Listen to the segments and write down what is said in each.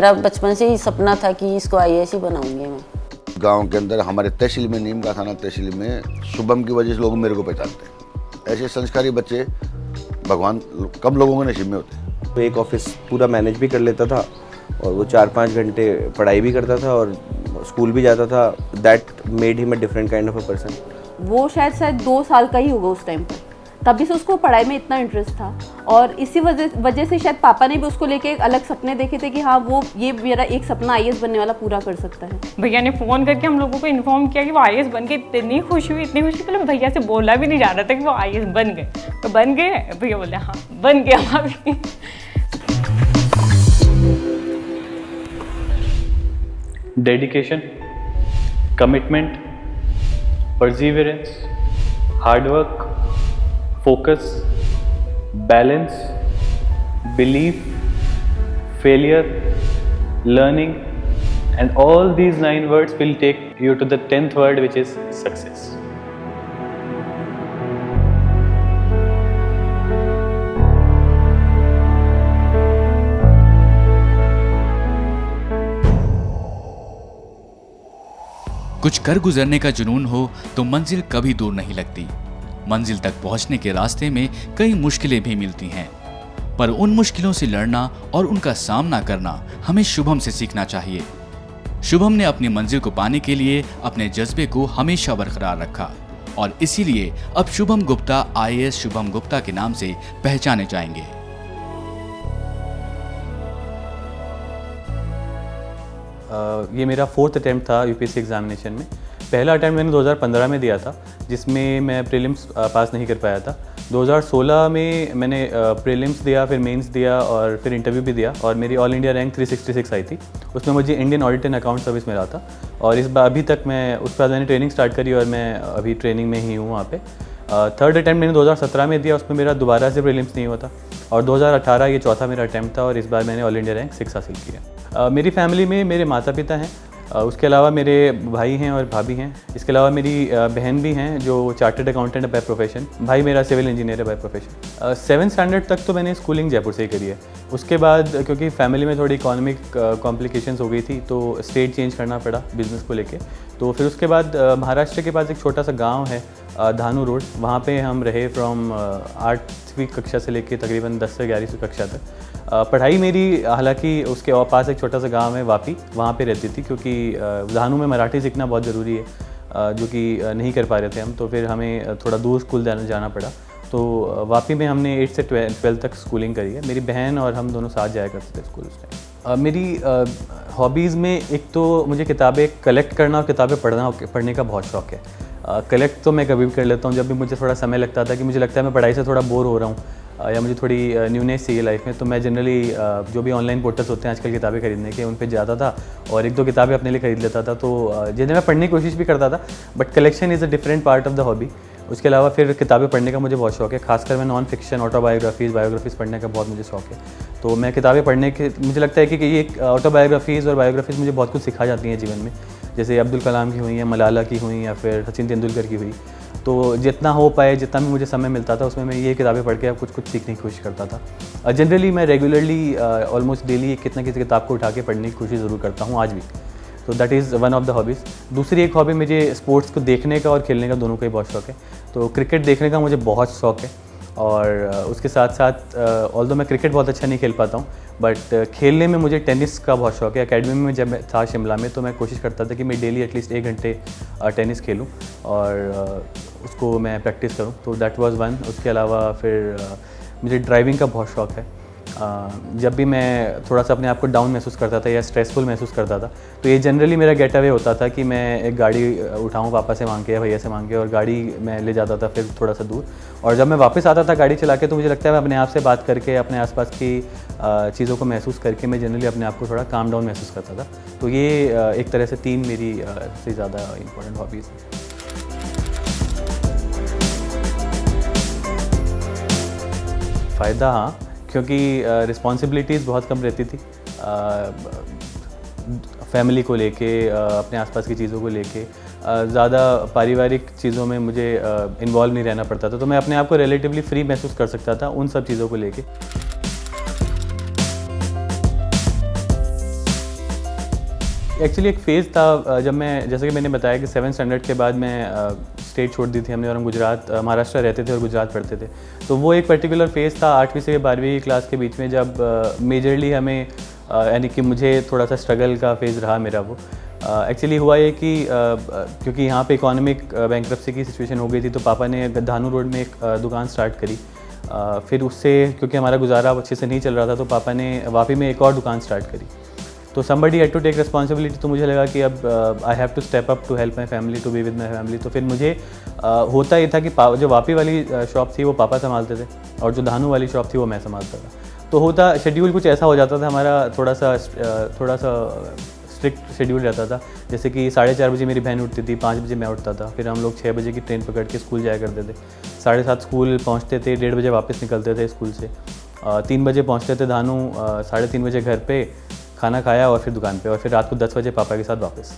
मेरा बचपन से ही सपना था कि इसको आईएएस ही बनाऊंगी मैं। गांव के अंदर हमारे तहसील में, नीम का थाना तहसील में शुभम की वजह से लोग मेरे को पहचानते हैं। ऐसे संस्कारी बच्चे भगवान कम लोगों के नसीब में होते हैं। तो एक ऑफिस पूरा मैनेज भी कर लेता था और वो 4-5 घंटे पढ़ाई भी करता था और स्कूल भी जाता था। That made him a different kind of a person. वो शायद 2 साल का ही होगा उस टाइम पर, तभी से उसको पढ़ाई में इतना इंटरेस्ट था और इसी वजह से शायद पापा ने भी उसको लेके एक अलग सपने देखे थे कि हाँ वो ये मेरा एक सपना आईएएस बनने वाला पूरा कर सकता है। भैया ने फ़ोन करके हम लोगों को इन्फॉर्म किया कि वो आईएएस बन के इतनी खुश हुई, इतनी खुशी। पहले भैया से बोला भी नहीं जा रहा था कि वो आईएएस बन गए। तो बन गए, भैया बोले हाँ बन गया भाभी। Dedication, commitment, perseverance, hard work, focus, balance, belief, failure, learning, and all these 9 words will take you to the 10th word, which is success. कुछ कर गुजरने का जुनून हो तो मंजिल कभी दूर नहीं लगती। मंजिल तक पहुंचने के रास्ते में कई मुश्किलें भी मिलती हैं, पर उन मुश्किलों से लड़ना और उनका सामना करना हमें शुभम से सीखना चाहिए। शुभम ने अपनी मंजिल को पाने के लिए अपने जज्बे को हमेशा बरकरार रखा और इसीलिए अब शुभम गुप्ता आईएएस शुभम गुप्ता के नाम से पहचाने जाएंगे। ये मेरा 4th अटैम्प्ट था यूपीएससी एग्जामिनेशन में। पहला अटैम्प्ट मैंने 2015 में दिया था, जिसमें मैं प्रीलिम्स पास नहीं कर पाया था। 2016 में मैंने प्रीलिम्स दिया, फिर मेंस दिया और फिर इंटरव्यू भी दिया और मेरी ऑल इंडिया रैंक 366 आई थी। उसमें मुझे Indian audit and account service मिला था और इस बार अभी तक मैं उसके बाद मैंने ट्रेनिंग स्टार्ट करी और मैं अभी ट्रेनिंग में ही हूँ वहाँ पे। 3rd अटैम्प्ट मैंने 2017 में दिया, उसमें मेरा दोबारा से प्रीलिम्स नहीं हुआ था और 2018 ये चौथा मेरा अटैम्प्ट था और इस बार मैंने ऑल इंडिया रैंक 6 हासिल किया। मेरी फैमिली में मेरे माता पिता हैं, उसके अलावा मेरे भाई हैं और भाभी हैं। इसके अलावा मेरी बहन भी हैं जो चार्टर्ड अकाउंटेंट है बाय प्रोफेशन। भाई मेरा सिविल इंजीनियर है बाय प्रोफेशन। 7th स्टैंडर्ड तक तो मैंने स्कूलिंग जयपुर से ही करी है। उसके बाद क्योंकि फैमिली में थोड़ी इकोनॉमिक कॉम्प्लिकेशंस हो गई थी तो स्टेट चेंज करना पड़ा बिज़नेस को लेके। तो फिर उसके बाद महाराष्ट्र के पास एक छोटा सा गाँव है धानू रोड, वहाँ पे हम रहे फ्रॉम 8वीं कक्षा से लेके तकरीबन 10 से 11वीं कक्षा तक। पढ़ाई मेरी हालांकि उसके पास एक छोटा सा गांव है वापी, वहाँ पे रहती थी क्योंकि धानू में मराठी सीखना बहुत ज़रूरी है जो कि नहीं कर पा रहे थे हम, तो फिर हमें थोड़ा दूर स्कूल जाना पड़ा। तो वापी में हमने 8 से 12 तक स्कूलिंग करी है। मेरी बहन और हम दोनों साथ जाया करते थे स्कूल उस टाइम। मेरी हॉबीज़ में एक तो मुझे किताबें कलेक्ट करना और किताबें पढ़ने का बहुत शौक़ है। कलेक्ट तो मैं कभी भी कर लेता हूँ जब भी मुझे थोड़ा समय लगता था कि मुझे लगता है मैं पढ़ाई से थोड़ा बोर हो रहा हूँ या मुझे थोड़ी न्यूनेस चाहिए लाइफ में, तो मैं जनरली जो भी ऑनलाइन पोर्टल्स होते हैं आजकल किताबें खरीदने के, उन पे जाता था और 1-2 किताबें अपने लिए खरीद लेता था। तो जिन्हें मैं पढ़ने की कोशिश भी करता था, but collection is a different part of the hobby. उसके अलावा फिर किताबें पढ़ने का मुझे बहुत शौक है, खासकर मैं नॉन फिक्शन बायोग्राफीज़ पढ़ने का बहुत मुझे शौक है। तो मैं किताबें पढ़ने के मुझे लगता है कि ये ऑटोबायोग्राफीज़ और बायोग्राफीज़ मुझे बहुत कुछ सिखा जाती हैं जीवन में, जैसे अब्दुल कलाम की हुई या मलाला की हुई या फिर सचिन तेंदुलकर की हुई। तो जितना हो पाए, जितना भी मुझे समय मिलता था उसमें मैं ये किताबें पढ़ के कुछ सीखने की कोशिश करता था। जनरली मैं रेगुलरली ऑलमोस्ट डेली कितना किसी किताब को उठा के पढ़ने की कोशिश ज़रूर करता हूँ आज भी। तो that is one of the hobbies. दूसरी एक हॉबी मुझे स्पोर्ट्स को देखने का और खेलने का दोनों का ही बहुत शौक है। तो क्रिकेट देखने का मुझे बहुत शौक है और उसके साथ साथ ऑल्दो मैं क्रिकेट बहुत अच्छा नहीं खेल पाता हूँ, बट खेलने में मुझे टेनिस का बहुत शौक है। एकेडमी में जब मैं था शिमला में तो मैं कोशिश करता था कि मैं डेली एटलीस्ट 1 घंटे टेनिस खेलूँ और उसको मैं प्रैक्टिस करूँ। तो दैट वाज वन। उसके अलावा फिर मुझे ड्राइविंग का बहुत शौक है। जब भी मैं थोड़ा सा अपने आप को डाउन महसूस करता था या स्ट्रेसफुल महसूस करता था तो ये जनरली मेरा गेट अवे होता था कि मैं एक गाड़ी उठाऊँ पापा से मांग के या भैया से मांग के और गाड़ी मैं ले जाता था फिर थोड़ा सा दूर, और जब मैं वापस आता था गाड़ी चला के तो मुझे लगता है मैं अपने आप से बात करके अपने आसपास की चीज़ों को महसूस करके मैं जनरली अपने आप को थोड़ा काम डाउन महसूस करता था। तो ये एक तरह से 3 मेरी सबसे ज़्यादा इंपॉर्टेंट हॉबीज़ हैं। फ़ायदा हाँ, क्योंकि रिस्पॉन्सिबिलिटीज़ बहुत कम रहती थी फैमिली को लेके, अपने आसपास की चीज़ों को लेके। ज़्यादा पारिवारिक चीज़ों में मुझे इन्वॉल्व नहीं रहना पड़ता था, तो मैं अपने आप को रिलेटिवली फ्री महसूस कर सकता था उन सब चीज़ों को लेके। एक्चुअली एक फ़ेज़ था जब मैं, जैसे कि मैंने बताया कि 7th स्टैंडर्ड के बाद मैं स्टेट छोड़ दी थी हमने, और हम गुजरात महाराष्ट्र रहते थे और गुजरात पढ़ते थे। तो वो एक पर्टिकुलर फ़ेज़ था 8वीं से 12वीं क्लास के बीच में, जब मेजरली हमें यानी कि मुझे थोड़ा सा स्ट्रगल का फ़ेज़ रहा मेरा वो। एक्चुअली हुआ ये कि क्योंकि यहाँ पे इकोनॉमिक बैंक्रप्सी की सिचुएशन हो गई थी, तो पापा ने धानू रोड में एक दुकान स्टार्ट करी। फिर उससे क्योंकि हमारा गुजारा अच्छे से नहीं चल रहा था, तो पापा ने वापी में एक और दुकान स्टार्ट करी। तो somebody had to take responsibility, तो मुझे लगा कि अब I have to step up to help my family, to be with my family. तो फिर मुझे होता ये था कि जो वापी वाली शॉप थी वो पापा संभालते थे, और जो धानू वाली शॉप थी वो मैं संभालता था। तो होता शेड्यूल कुछ ऐसा हो जाता था हमारा, थोड़ा सा स्ट्रिक्ट शेड्यूल रहता था। जैसे कि 4:30 बजे मेरी बहन उठती थी, 5 बजे मैं उठता था, फिर हम लोग 6 बजे की ट्रेन पकड़ के स्कूल जाया करते थे। 7:30 स्कूल पहुँचते थे, 1:30 बजे वापस निकलते थे स्कूल से। 3 बजे पहुँचते थे धानू, 3:30 बजे घर पे खाना खाया और फिर दुकान पे, और फिर रात को 10 बजे पापा के साथ वापस।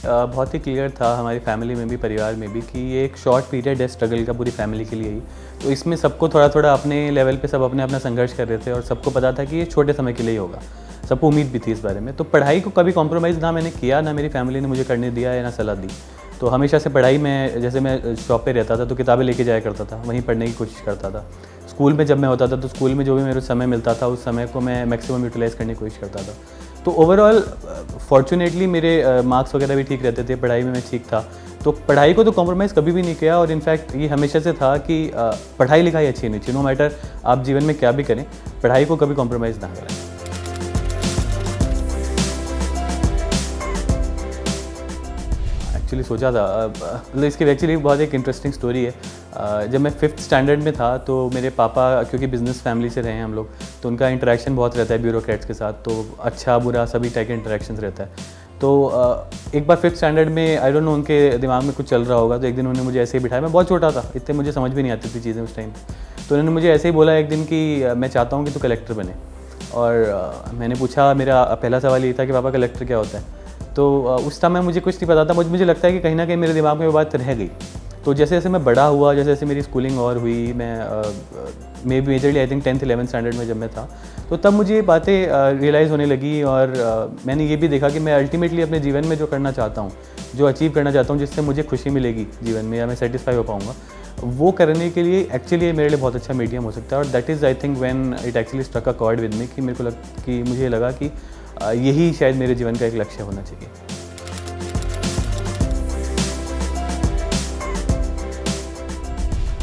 बहुत ही क्लियर था हमारी फैमिली में भी, परिवार में भी, कि ये एक शॉर्ट पीरियड है स्ट्रगल का पूरी फैमिली के लिए ही। तो इसमें सबको थोड़ा थोड़ा अपने लेवल पे सब अपना संघर्ष कर रहे थे, और सबको पता था कि ये छोटे समय के लिए ही होगा। सबको उम्मीद भी थी इस बारे में। तो पढ़ाई को कभी कॉम्प्रोमाइज़ ना मैंने किया, ना मेरी फैमिली ने मुझे करने दिया या ना सलाह दी। तो हमेशा से पढ़ाई में, जैसे मैं शॉप पे रहता था तो किताबें लेके जाया करता था, वहीं पढ़ने की कोशिश करता था। स्कूल में जब मैं होता था तो स्कूल में जो भी मेरे समय मिलता था उस समय को मैं मैक्सिमम यूटिलाइज़ करने की कोशिश करता था। तो ओवरऑल फॉर्चुनेटली मेरे मार्क्स वगैरह भी ठीक रहते थे, पढ़ाई में मैं ठीक था। तो पढ़ाई को तो कॉम्प्रोमाइज़ कभी भी नहीं किया, और इनफैक्ट ये हमेशा से था कि पढ़ाई लिखाई अच्छी होनी चाहिए, नो मैटर आप जीवन में क्या भी करें, पढ़ाई को कभी कॉम्प्रोमाइज़ ना करें। एक्चुअली सोचा था, मतलब इसकी एक्चुअली बहुत एक इंटरेस्टिंग स्टोरी है। जब मैं 5th स्टैंडर्ड में था तो मेरे पापा, क्योंकि बिज़नेस फैमिली से रहे हैं हम लोग, तो उनका इंटरेक्शन बहुत रहता है ब्यूरोक्रेट्स के साथ, तो अच्छा बुरा सभी टाइप के इंटरेक्शंस रहता है। तो एक बार 5th स्टैंडर्ड में, आई डोंट नो उनके दिमाग में कुछ चल रहा होगा, तो एक दिन उन्होंने मुझे ऐसे ही बिठाया। मैं बहुत छोटा था, इतने मुझे समझ भी नहीं आती थी चीज़ें उस टाइम। तो उन्होंने मुझे ऐसे ही बोला एक दिन कि मैं चाहता हूँ कि तू कलेक्टर बने। और मैंने पूछा, मेरा पहला सवाल ये था कि पापा कलेक्टर क्या होता है। तो उस टाइम में मुझे कुछ नहीं पता था, मुझे लगता है कि कहीं ना कहीं मेरे दिमाग में वो बात रह गई। तो जैसे जैसे मैं बड़ा हुआ, जैसे जैसे मेरी स्कूलिंग और हुई, मैं majorly I think 10th 11th standard में जब मैं था, तो तब मुझे ये बातें रियलाइज़ होने लगी। और मैंने ये भी देखा कि मैं अल्टीमेटली अपने जीवन में जो करना चाहता हूँ, जो अचीव करना चाहता हूँ, जिससे मुझे खुशी मिलेगी जीवन में या मैं सेटिस्फाई हो पाऊँगा, वो करने के लिए एक्चुअली मेरे लिए बहुत अच्छा मीडियम हो सकता है। और that is I think when it actually struck a chord with me, कि मुझे लगा कि यही शायद मेरे जीवन का एक लक्ष्य होना चाहिए।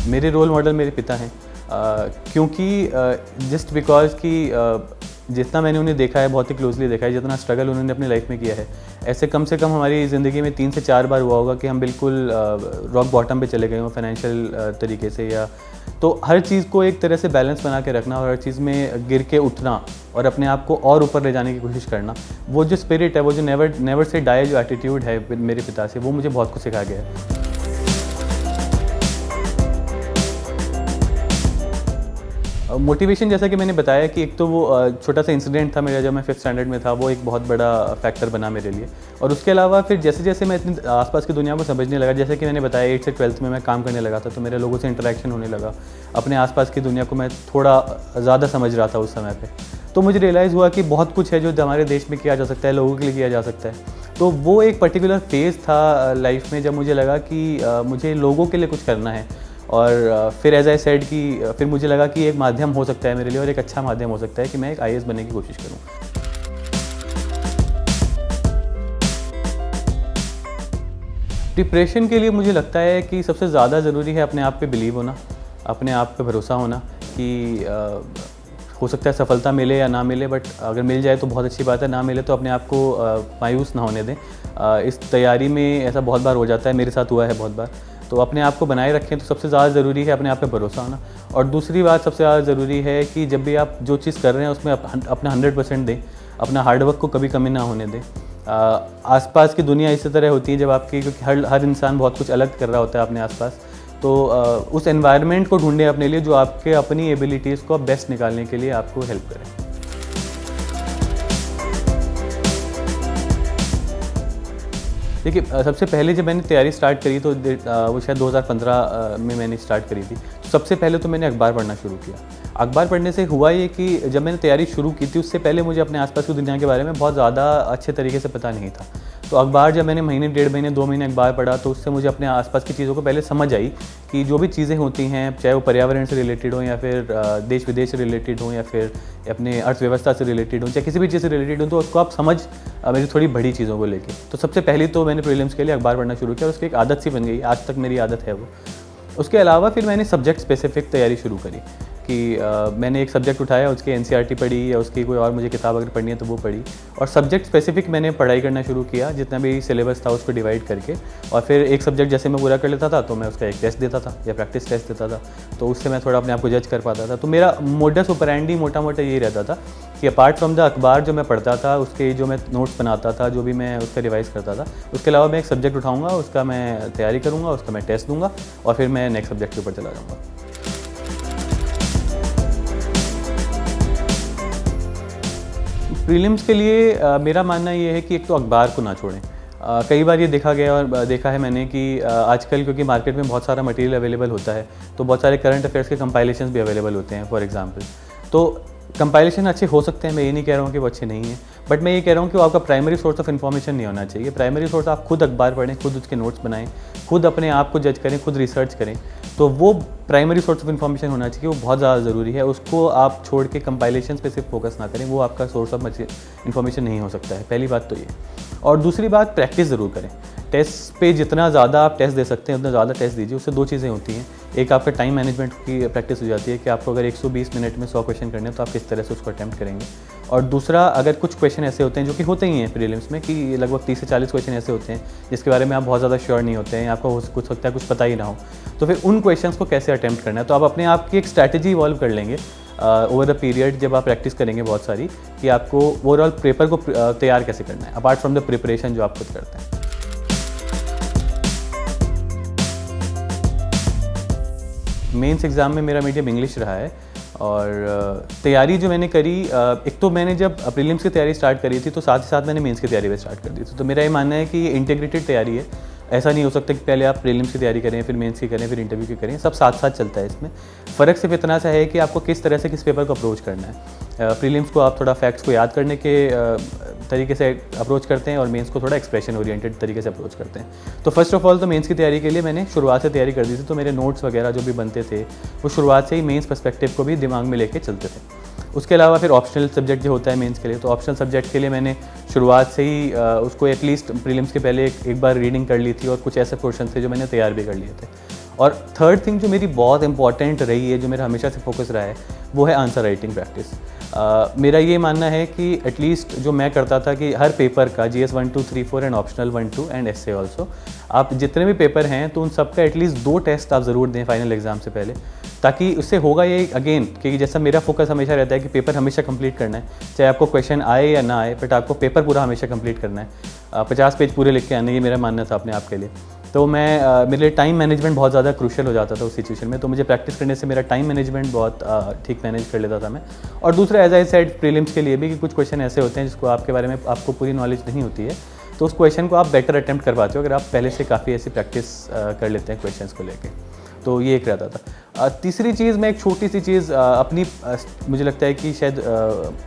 मेरे रोल मॉडल मेरे पिता हैं, क्योंकि जस्ट बिकॉज कि जितना मैंने उन्हें देखा है, बहुत ही क्लोजली देखा है, जितना स्ट्रगल उन्होंने अपनी लाइफ में किया है, ऐसे कम से कम हमारी ज़िंदगी में 3 से 4 बार हुआ होगा कि हम बिल्कुल रॉक बॉटम पे चले गए हों फाइनेंशियल तरीके से, या तो हर चीज़ को एक तरह से बैलेंस बना के रखना, और हर चीज़ में गिर के उठना और अपने आप को और ऊपर ले जाने की कोशिश करना, वो जो स्पिरिट है, वो जो नेवर से डाई जो एटीट्यूड है मेरे पिता से, वो मुझे बहुत कुछ सिखा गया है। मोटिवेशन, जैसा कि मैंने बताया कि एक तो वो छोटा सा इंसिडेंट था मेरा जब मैं 5th स्टैंडर्ड में था, वो एक बहुत बड़ा फैक्टर बना मेरे लिए। और उसके अलावा फिर जैसे जैसे मैं इतनी आसपास की दुनिया को समझने लगा, जैसे कि मैंने बताया 8th से 12th में मैं काम करने लगा था, तो मेरे लोगों से इंटरेक्शन होने लगा, अपने आसपास की दुनिया को मैं थोड़ा ज़्यादा समझ रहा था उस समय पे। तो मुझे रियलाइज़ हुआ कि बहुत कुछ है जो हमारे देश में किया जा सकता है, लोगों के लिए किया जा सकता है। तो वो एक पर्टिकुलर फेज़ था लाइफ में जब मुझे लगा कि मुझे लोगों के लिए कुछ करना है। और फिर एज आई सेड कि फिर मुझे लगा कि एक माध्यम हो सकता है मेरे लिए, और एक अच्छा माध्यम हो सकता है कि मैं एक IAS बनने की कोशिश करूं। डिप्रेशन के लिए मुझे लगता है कि सबसे ज़्यादा ज़रूरी है अपने आप पे बिलीव होना, अपने आप पे भरोसा होना कि हो सकता है सफलता मिले या ना मिले, बट अगर मिल जाए तो बहुत अच्छी बात है, ना मिले तो अपने आप को मायूस ना होने दें। इस तैयारी में ऐसा बहुत बार हो जाता है, मेरे साथ हुआ है बहुत बार। तो अपने आप को बनाए रखें, तो सबसे ज़्यादा ज़रूरी है अपने आप पे भरोसा होना। और दूसरी बात सबसे ज़्यादा ज़रूरी है कि जब भी आप जो चीज़ कर रहे हैं उसमें अपना 100% दें, अपना हार्डवर्क को कभी कमी ना होने दें। आसपास की दुनिया इसी तरह होती है जब आपकी, क्योंकि हर इंसान बहुत कुछ अलग कर रहा होता है अपने आसपास, तो उस एनवायरनमेंट को ढूंढें अपने लिए जो आपके अपनी एबिलिटीज़ को बेस्ट निकालने के लिए आपको हेल्प करे। देखिए सबसे पहले जब मैंने तैयारी स्टार्ट करी तो वो शायद 2015 में मैंने स्टार्ट करी थी। तो सबसे पहले तो मैंने अखबार पढ़ना शुरू किया। अखबार पढ़ने से हुआ ये कि जब मैंने तैयारी शुरू की थी उससे पहले मुझे अपने आसपास की दुनिया के बारे में बहुत ज़्यादा अच्छे तरीके से पता नहीं था। तो अखबार जब मैंने महीने, 1.5 महीने, 2 महीने अखबार पढ़ा तो उससे मुझे अपने आसपास की चीज़ों को पहले समझ आई कि जो भी चीज़ें होती हैं, चाहे वो पर्यावरण से रिलेटेड हो या फिर देश विदेश से रिलेटेड हो या फिर अपने अर्थव्यवस्था से रिलेटेड हो, चाहे किसी भी चीज़ से रिलेटेड हो, तो उसको आप समझ मेरी थोड़ी बड़ी चीज़ों को लेके। तो सबसे पहले तो मैंने प्रीलिम्स के लिए अखबार पढ़ना शुरू किया और उसकी एक आदत सी बन गई, आज तक मेरी आदत है वो। उसके अलावा फिर मैंने सब्जेक्ट स्पेसिफिक तैयारी शुरू करी कि मैंने एक सब्जेक्ट उठाया, उसकी एनसीईआरटी पढ़ी या उसकी कोई और मुझे किताब अगर पढ़नी है तो वो पढ़ी, और सब्जेक्ट स्पेसिफिक मैंने पढ़ाई करना शुरू किया, जितना भी सिलेबस था उसको डिवाइड करके। और फिर एक सब्जेक्ट जैसे मैं पूरा कर लेता था तो मैं उसका एक टेस्ट देता था या प्रैक्टिस टेस्ट देता था, तो उससे मैं थोड़ा अपने आप को जज कर पाता था। तो मेरा मोडस ऑपरेंडी मोटा मोटा ये रहता था कि अपार्ट फ्रॉम द अखबार जो मैं पढ़ता था, उसके जो मैं नोट्स बनाता था, जो भी मैं उसका रिवाइज़ करता था, उसके अलावा मैं एक सब्जेक्ट उठाऊँगा, उसका मैं तैयारी करूँगा, उसका मैं टेस्ट दूँगा और फिर मैं नेक्स्ट सब्जेक्ट के ऊपर चला जाऊँगा। प्रीलिम्स के लिए मेरा मानना ये है कि एक तो अखबार को ना छोड़ें। कई बार ये देखा गया और देखा है मैंने कि आजकल क्योंकि मार्केट में बहुत सारा मटेरियल अवेलेबल होता है तो बहुत सारे करंट अफेयर्स के कंपाइलेशंस भी अवेलेबल होते हैं फॉर एग्जांपल। तो कंपाइलेशन अच्छे हो सकते हैं, मैं ये नहीं कह रहा हूँ कि वो अच्छे नहीं हैं, बट मैं ये कह रहा हूँ कि वो आपका प्राइमरी सोर्स ऑफ इन्फॉर्मेशन नहीं होना चाहिए। प्राइमरी सोर्स आप खुद अखबार पढ़ें, खुद उसके नोट्स बनाएं, खुद अपने आप को जज करें, खुद रिसर्च करें, तो वो प्राइमरी सोर्स ऑफ इन्फॉर्मेशन होना चाहिए, वो बहुत ज़्यादा ज़रूरी है। उसको आप छोड़ के कंपाइलेशन पे सिर्फ फोकस ना करें, वो आपका सोर्स ऑफ इन्फॉर्मेशन नहीं हो सकता है। पहली बात तो ये। और दूसरी बात, प्रैक्टिस ज़रूर करें। टेस्ट पे जितना ज़्यादा आप टेस्ट दे सकते हैं उतना ज़्यादा टेस्ट दीजिए। उससे दो चीज़ें होती हैं, एक आपका टाइम मैनेजमेंट की प्रैक्टिस हो जाती है कि आपको अगर 120 मिनट में 100 क्वेश्चन करने हैं तो आप किस तरह से उसको अटैम्प्ट करेंगे। और दूसरा, अगर कुछ क्वेश्चन ऐसे होते हैं जो कि होते ही हैं प्रीलिम्स में कि लगभग 30 से 40 क्वेश्चन ऐसे होते हैं जिसके बारे में आप बहुत ज़्यादा श्योर नहीं होते हैं, आपको हो सकता है कुछ पता ही ना हो, तो फिर उन क्वेश्चंस को कैसे अटैम्प्ट करना है। तो आप अपने आप की एक स्ट्रैटेजी इवॉल्व कर लेंगे ओवर द पीरियड, जब आप प्रैक्टिस करेंगे बहुत सारी, कि आपको ओवरऑल पेपर को तैयार कैसे करना है अपार्ट फ्रॉम द प्रिपरेशन जो आप खुद करते हैं। मेंस एग्ज़ाम में मेरा मीडियम इंग्लिश रहा है और तैयारी जो मैंने करी, एक तो मैंने जब प्रीलिम्स की तैयारी स्टार्ट करी थी तो साथ ही साथ मैंने मेंस की तैयारी भी स्टार्ट कर दी थी। तो मेरा ये मानना है कि ये इंटीग्रेटेड तैयारी है, ऐसा नहीं हो सकता कि पहले आप प्रीलिम्स की तैयारी करें, फिर मेंस की करें, फिर इंटरव्यू की करें, सब साथ साथ चलता है इसमें। फ़र्क सिर्फ इतना सा है कि आपको किस तरह से किस पेपर को अप्रोच करना है। प्रीलिम्स को आप थोड़ा फैक्ट्स को याद करने के तरीके से अप्रोच करते हैं और मेंस को थोड़ा एक्सप्रेशन ओरिएंटेड तरीके से अप्रोच करते हैं। तो फर्स्ट ऑफ ऑल तो मेंस की तैयारी के लिए मैंने शुरुआत से तैयारी कर दी थी, तो मेरे नोट्स वगैरह जो भी बनते थे वो शुरुआत से ही मेंस पर्सपेक्टिव को भी दिमाग में लेके चलते थे। उसके अलावा फिर ऑप्शनल सब्जेक्ट जो होता है मेंस के लिए, तो ऑप्शनल सब्जेक्ट के लिए मैंने शुरुआत से ही उसको एटलीस्ट प्रीलिम्स के पहले एक बार रीडिंग कर ली थी और कुछ ऐसे क्वेश्चन थे जो मैंने तैयार भी कर लिए थे। और थर्ड थिंग जो मेरी बहुत इंपॉर्टेंट रही है, जो मेरा हमेशा से फोकस रहा है, वो है आंसर राइटिंग प्रैक्टिस। मेरा ये मानना है कि एटलीस्ट जो मैं करता था कि हर पेपर का GS 1, 2, 3, 4 and optional 1, 2 and essay also, आप जितने भी पेपर हैं तो उन सब का एटलीस्ट 2 टेस्ट आप ज़रूर दें फाइनल एग्ज़ाम से पहले, ताकि उससे होगा ये अगेन कि जैसा मेरा फोकस हमेशा रहता है कि पेपर हमेशा कंप्लीट करना है, चाहे आपको क्वेश्चन आए या ना आए, बट आपको पेपर पूरा हमेशा कंप्लीट करना है। 50 पेज पूरे लिख के आने, ये मेरा मानना था अपने आप के लिए। तो मैं मेरे लिए टाइम मैनेजमेंट बहुत ज़्यादा क्रूशियल हो जाता था उस सिचुएशन में, तो मुझे प्रैक्टिस करने से मेरा टाइम मैनेजमेंट बहुत ठीक मैनेज कर लेता था मैं। और दूसरा, एज आई सेड, प्रीलिम्स के लिए भी कि कुछ क्वेश्चन ऐसे होते हैं जिसको आपके बारे में आपको पूरी नॉलेज नहीं होती है, तो उस क्वेश्चन को आप बेटर अटैम्प्ट कर पाते हो अगर आप पहले से काफ़ी ऐसी प्रैक्टिस कर लेते हैं क्वेश्चंस को लेके। तो ये एक रहता था। तीसरी चीज़, मैं एक छोटी सी चीज़ अपनी मुझे लगता है कि शायद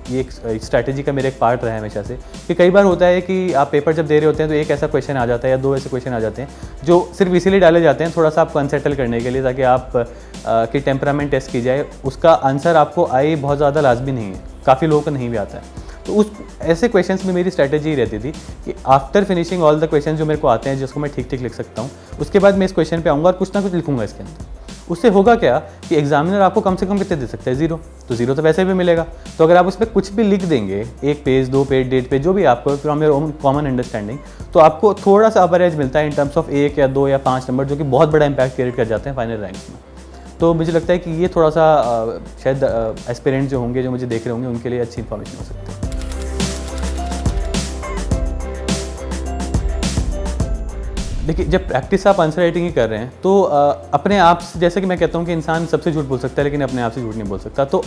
ये एक स्ट्रैटेजी का मेरा एक पार्ट रहा है हमेशा से, कि कई बार होता है कि आप पेपर जब दे रहे होते हैं तो एक ऐसा क्वेश्चन आ जाता है या 2 ऐसे क्वेश्चन आ जाते हैं जो सिर्फ इसीलिए डाले जाते हैं थोड़ा सा आपको अनसेटल करने के लिए, ताकि आप की टेम्परामेंट टेस्ट की जाए। उसका आंसर आपको आए बहुत ज़्यादा लाजमी नहीं है, काफ़ी लोगों को नहीं भी आता है। तो उस ऐसे क्वेश्चंस में मेरी स्ट्रैटेजी रहती थी कि after finishing all the question जो मेरे को आते हैं, जिसको मैं ठीक ठीक लिख सकता हूँ, उसके बाद मैं इस क्वेश्चन पे आऊँगा और कुछ ना कुछ लिखूंगा इसके अंदर। उससे होगा क्या कि एग्जामिनर आपको कम से कम कितने दे सकता है, 0, तो 0 तो वैसे भी मिलेगा। तो अगर आप उस पर कुछ भी लिख देंगे, 1 पेज, 2 पेज, 1.5 पेज, जो भी आपको from your own common understanding, तो आपको थोड़ा सा अपर एज मिलता है इन टर्म्स ऑफ 1 या 2 या 5 नंबर, जो कि बहुत बड़ा इंपैक्ट क्रिएट कर जाते हैं फाइनल रैंक्स में। तो मुझे लगता है कि ये थोड़ा सा शायद एस्पिरेंट जो होंगे, जो मुझे देख रहे होंगे, उनके लिए अच्छी इन्फॉर्मेशन हो सकती है। देखिए, जब प्रैक्टिस आप आंसर राइटिंग ही कर रहे हैं तो अपने आप से, जैसे कि मैं कहता हूँ कि इंसान सबसे झूठ बोल सकता है लेकिन अपने आप से झूठ नहीं बोल सकता, तो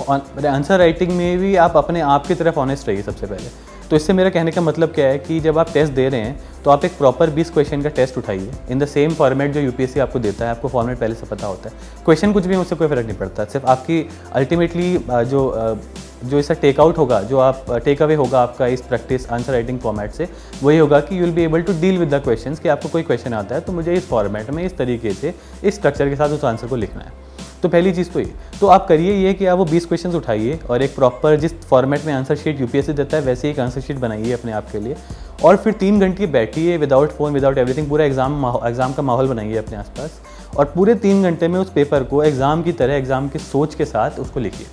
आंसर राइटिंग में भी आप अपने आप की तरफ ऑनेस्ट रहिए सबसे पहले। तो इससे मेरा कहने का मतलब क्या है कि जब आप टेस्ट दे रहे हैं तो आप एक प्रॉपर 20 क्वेश्चन का टेस्ट उठाइए इन द सेम फॉर्मेट जो यूपीएससी आपको देता है। आपको फॉर्मेट पहले से पता होता है, क्वेश्चन कुछ भी उससे कोई फ़र्क नहीं पड़ता, सिर्फ आपकी अल्टीमेटली जो इसका टेकआउट होगा, जो आप टेक अवे होगा आपका इस प्रैक्टिस आंसर राइटिंग फॉर्मेट से, वही होगा कि you will be able to deal with the questions कि आपको कोई क्वेश्चन आता है तो मुझे इस फॉर्मेट में इस तरीके से इस स्ट्रक्चर के साथ उस आंसर को लिखना है। तो पहली चीज़ तो ये, तो आप करिए ये कि आप वो 20 क्वेश्चंस उठाइए और एक प्रॉपर जिस फॉर्मेट में आंसर शीट यूपीएससी देता है वैसे एक आंसर शीट बनाइए अपने आप के लिए, और फिर 3 घंटे बैठिए विदाउट फ़ोन विदाउट एवरीथिंग, पूरा एग्ज़ाम का माहौल बनाइए अपने आसपास, और पूरे 3 घंटे में उस पेपर को एग्ज़ाम की तरह एग्ज़ाम की सोच के साथ उसको लिखिए,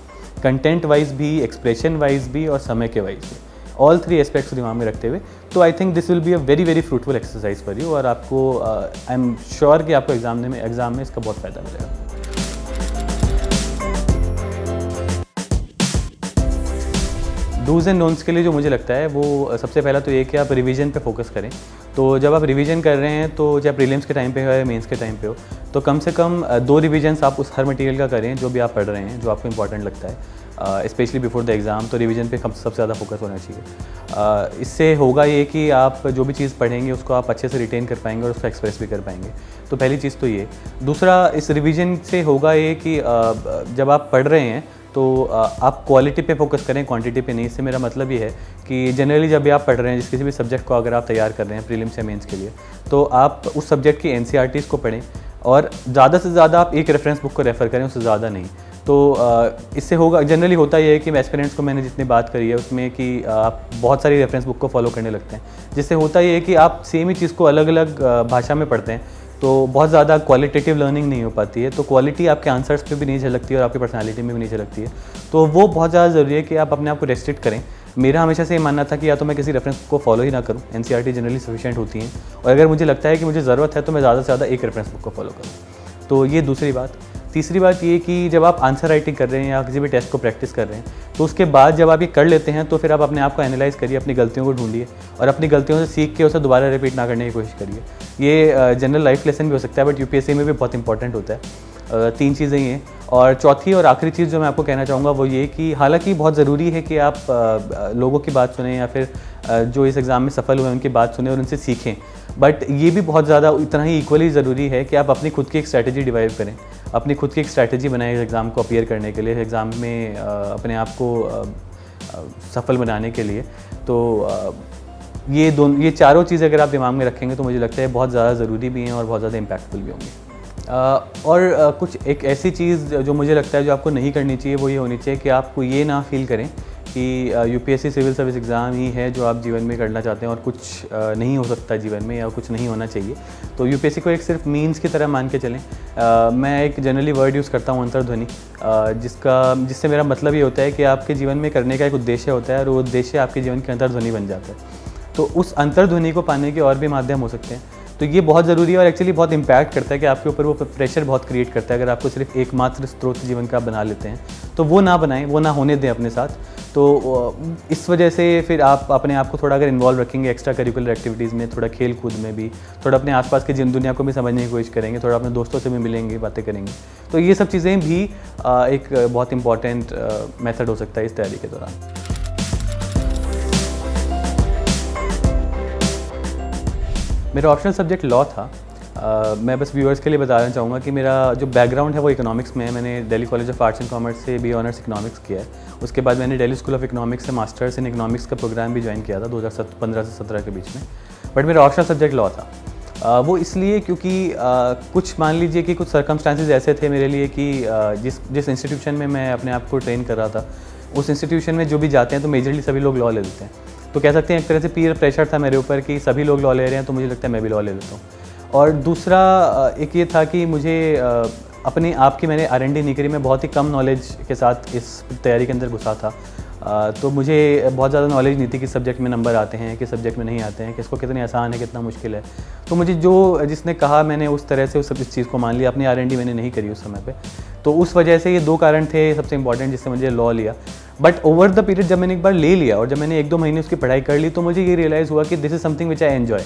कंटेंट वाइज भी, एक्सप्रेशन वाइज भी और समय के वाइज भी, ऑल 3 एस्पेक्ट्स दिमाग में रखते हुए। तो I think this will be a very very fruitful exercise for you, और आपको आई एम श्योर कि आपको एग्ज़ाम में इसका बहुत फ़ायदा मिलेगा। डूज़ एंड डोंट्स के लिए जो मुझे लगता है वो सबसे पहला तो ये कि आप रिवीजन पे फोकस करें। तो जब आप रिवीजन कर रहे हैं, तो चाहे प्रीलिम्स के टाइम पे हो या मेंस के टाइम पे हो, तो कम से कम 2 रिवीजन्स आप उस हर मटेरियल का करें जो भी आप पढ़ रहे हैं, जो आपको इंपॉर्टेंट लगता है, स्पेशली बिफोर द एग्ज़ाम। तो रिवीजन पे सबसे ज़्यादा फोकस होना चाहिए। इससे होगा ये कि आप जो भी चीज़ पढ़ेंगे उसको आप अच्छे से रिटेन कर पाएंगे और उसको एक्सप्रेस भी कर पाएंगे। तो पहली चीज़ तो ये। दूसरा, इस रिवीजन से होगा ये कि जब आप पढ़ रहे हैं तो आप क्वालिटी पे फोकस करें, क्वांटिटी पे नहीं। इससे मेरा मतलब ये है कि जनरली जब भी आप पढ़ रहे हैं, जिस किसी भी सब्जेक्ट को अगर आप तैयार कर रहे हैं प्रीलिम्स या मेंस के लिए, तो आप उस सब्जेक्ट की एनसीईआरटीज़ को पढ़ें और ज़्यादा से ज़्यादा आप एक रेफरेंस बुक को रेफ़र करें, उससे ज़्यादा नहीं। तो इससे होगा, जनरली होता ये है कि एस्पिरेंट्स को मैंने जितनी बात करी है उसमें कि आप बहुत सारी रेफरेंस बुक को फॉलो करने लगते हैं, जिससे होता ये है कि आप सेम ही चीज़ को अलग अलग भाषा में पढ़ते हैं, तो बहुत ज़्यादा क्वालिटेटिव लर्निंग नहीं हो पाती है। तो क्वालिटी आपके आंसर्स पे भी नहीं झलकती है और आपकी पर्सनालिटी में भी नहीं झलकती है। तो वो बहुत ज़्यादा ज़रूरी है कि आप अपने आप को रेस्ट्रिक्ट करें। मेरा हमेशा से ये मानना था कि या तो मैं किसी रेफरेंस को फॉलो ही ना करूँ, एनसीईआरटी जनरली सफिशिएंट होती हैं, और अगर मुझे लगता है कि मुझे ज़रूरत है तो मैं ज़्यादा से ज़्यादा एक रेफरेंस बुक को फॉलो करूँ। तो ये दूसरी बात। तीसरी बात ये कि जब आप आंसर राइटिंग कर रहे हैं या किसी भी टेस्ट को प्रैक्टिस कर रहे हैं, तो उसके बाद जब आप ये कर लेते हैं तो फिर आप अपने आप को एनालाइज़ करिए, अपनी गलतियों को ढूंढिए और अपनी गलतियों से सीख के उसे दोबारा रिपीट ना करने की कोशिश करिए। ये जनरल लाइफ लेसन भी हो सकता है, बट यूपीएससी में भी बहुत इंपॉर्टेंट होता है। 3 चीज़ें ही हैं। और चौथी और आखिरी चीज़ जो मैं आपको कहना चाहूँगा वो ये कि हालांकि बहुत ज़रूरी है कि आप लोगों की बात सुनें या फिर जो इस एग्ज़ाम में सफल हुए उनकी बात सुनें और उनसे सीखें, बट ये भी बहुत ज़्यादा इतना ही इक्वली ज़रूरी है कि आप अपनी खुद की एक स्ट्रैटेजी डिवाइड करें, अपनी खुद की एक स्ट्रैटेजी बनाएं इस एग्ज़ाम को अपीयर करने के लिए, एग्ज़ाम में अपने आप को सफल बनाने के लिए। तो ये चारों चीज़ें अगर आप दिमाग में रखेंगे तो मुझे लगता है बहुत ज़्यादा ज़रूरी भी हैं और बहुत ज़्यादा इम्पैक्टफुल भी होंगी। और कुछ एक ऐसी चीज़ जो मुझे लगता है जो आपको नहीं करनी चाहिए वो ये होनी चाहिए कि आपको ये ना फील करें कि यूपीएससी सिविल सर्विस एग्ज़ाम ही है जो आप जीवन में करना चाहते हैं और कुछ नहीं हो सकता जीवन में या कुछ नहीं होना चाहिए। तो यूपीएससी को एक सिर्फ मीन्स की तरह मान के चलें। मैं एक जनरली वर्ड यूज़ करता हूँ अंतर्ध्वनि, जिससे मेरा मतलब ये होता है कि आपके जीवन में करने का एक उद्देश्य होता है और वो उद्देश्य आपके जीवन की अंतर्ध्वनि बन जाता है। तो उस अंतर्ध्वनि को पाने के और भी माध्यम हो सकते हैं। तो ये बहुत ज़रूरी है और एक्चुअली बहुत इम्पैक्ट करता है कि आपके ऊपर वो प्रेशर बहुत क्रिएट करता है। अगर आपको सिर्फ एकमात्र स्रोत जीवन का आप बना लेते हैं तो वो ना बनाएं, वो ना होने दें अपने साथ। तो इस वजह से फिर आप अपने आप को थोड़ा अगर इन्वॉल्व रखेंगे एक्स्ट्रा करिकुलर एक्टिविटीज़ में, थोड़ा खेल कूद में भी, थोड़ा अपने आसपास की दुनिया को भी समझने की कोशिश करेंगे, थोड़ा अपने दोस्तों से भी मिलेंगे, बातें करेंगे, तो ये सब चीज़ें भी एक बहुत इंपॉर्टेंट मेथड हो सकता है इस तैयारी के दौरान। मेरा ऑप्शनल सब्जेक्ट लॉ था। मैं बस व्यूअर्स के लिए बताना चाहूँगा कि मेरा जो बैकग्राउंड है वो इकोनॉमिक्स में है। मैंने Delhi college of arts and commerce से बी ऑनर्स इकोनॉमिक्स किया है। उसके बाद मैंने दिल्ली स्कूल ऑफ इकोनॉमिक्स से मास्टर्स इन इकोनॉमिक्स का प्रोग्राम भी ज्वाइन किया था 2015 से 17 के बीच में। बट मेरा ऑप्शनल सब्जेक्ट लॉ था। वो इसलिए क्योंकि कुछ मान लीजिए कि कुछ सर्कमस्टांसेस ऐसे थे मेरे लिए कि जिस इंस्टीट्यूशन में मैं अपने आप को ट्रेन कर रहा था, उस इंस्टीट्यूशन में जो भी जाते हैं तो मेजरली सभी लोग लॉ ले लेते हैं। तो कह सकते हैं एक तरह से पीयर प्रेशर था मेरे ऊपर कि सभी लोग लॉ ले रहे हैं तो मुझे लगता है मैं भी लॉ ले लेता हूँ। और दूसरा एक ये था कि मुझे अपने आप की मैंने R&D नहीं करी, मैं बहुत ही कम नॉलेज के साथ इस तैयारी के अंदर घुसा था। तो मुझे बहुत ज़्यादा नॉलेज नहीं थी कि सब्जेक्ट में नंबर आते हैं, कि सब्जेक्ट में नहीं आते हैं, कि इसको कितने आसान है, कितना मुश्किल है। तो मुझे जिसने कहा मैंने उस तरह से इस चीज़ को मान लिया। अपनी R&D मैंने नहीं करी उस समय पे। तो उस वजह से ये 2 कारण थे सबसे इंपॉर्टेंट जिससे मुझे लॉ लिया। बट ओवर द पीरियड जब मैंने एक बार ले लिया और जब मैंने 1-2 महीने उसकी पढ़ाई कर ली तो मुझे ये रियलाइज़ हुआ कि this is something which I enjoy.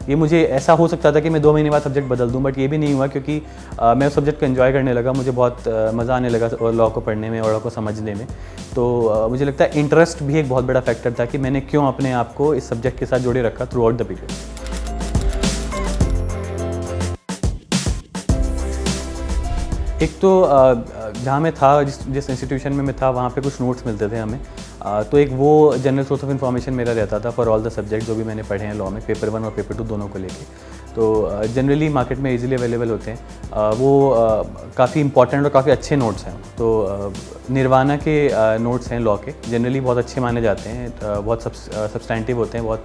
ये मुझे ऐसा हो सकता था कि मैं 2 महीने बाद सब्जेक्ट बदल दूं, बट ये भी नहीं हुआ क्योंकि मैं उस सब्जेक्ट को एंजॉय करने लगा, मुझे बहुत मज़ा आने लगा लॉ को पढ़ने में और लॉ को समझने में। तो मुझे लगता है इंटरेस्ट भी एक बहुत बड़ा फैक्टर था कि मैंने क्यों अपने आप को इस सब्जेक्ट के साथ जोड़े रखा थ्रू आउट द पीरियड। एक तो जहाँ मैं था, जिस इंस्टीट्यूशन में मैं था, वहाँ पे कुछ नोट्स मिलते थे हमें। तो एक वो जनरल सोर्स ऑफ इन्फॉर्मेशन मेरा रहता था फॉर ऑल द सब्जेक्ट जो भी मैंने पढ़े हैं लॉ में, पेपर 1 और पेपर 2 दोनों को लेके। तो जनरली मार्केट में इजीली अवेलेबल होते हैं, वो काफ़ी इंपॉर्टेंट और काफ़ी अच्छे नोट्स हैं। तो निर्वाणा के नोट्स हैं लॉ के, जनरली बहुत अच्छे माने जाते हैं, बहुत सब्सटैंटिव होते हैं, बहुत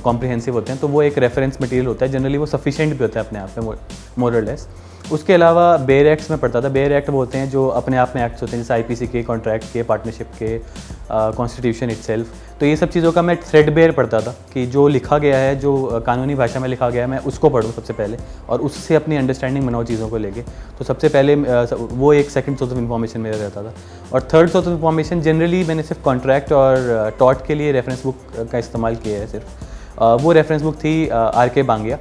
कॉम्प्रिहेंसिव होते हैं। तो वो एक रेफरेंस मटेरियल होता है, जनरली वो सफिशिएंट भी होता है अपने आप में, मोर और लेस। उसके अलावा बेयर एक्ट्स में पढ़ता था। बेयर एक्ट वो होते हैं जो अपने आप में एक्ट्स होते हैं, जैसे आईपीसी के, कॉन्ट्रैक्ट के, पार्टनरशिप के, कॉन्स्टिट्यूशन इटसेल्फ। तो ये सब चीज़ों का मैं थ्रेडबेयर पढ़ता था कि जो लिखा गया है, जो कानूनी भाषा में लिखा गया है, मैं उसको पढूं सबसे पहले और उससे अपनी अंडरस्टैंडिंग बनाऊँ चीज़ों को लेके। तो सबसे पहले वो एक सेकंड सोर्स ऑफ इन्फॉर्मेशन मेरा रहता था। और third source of information generally मैंने सिर्फ कॉन्ट्रैक्ट और टॉट के लिए रेफरेंस बुक का इस्तेमाल किया है सिर्फ। वो रेफरेंस बुक थी आर.के. बांगिया।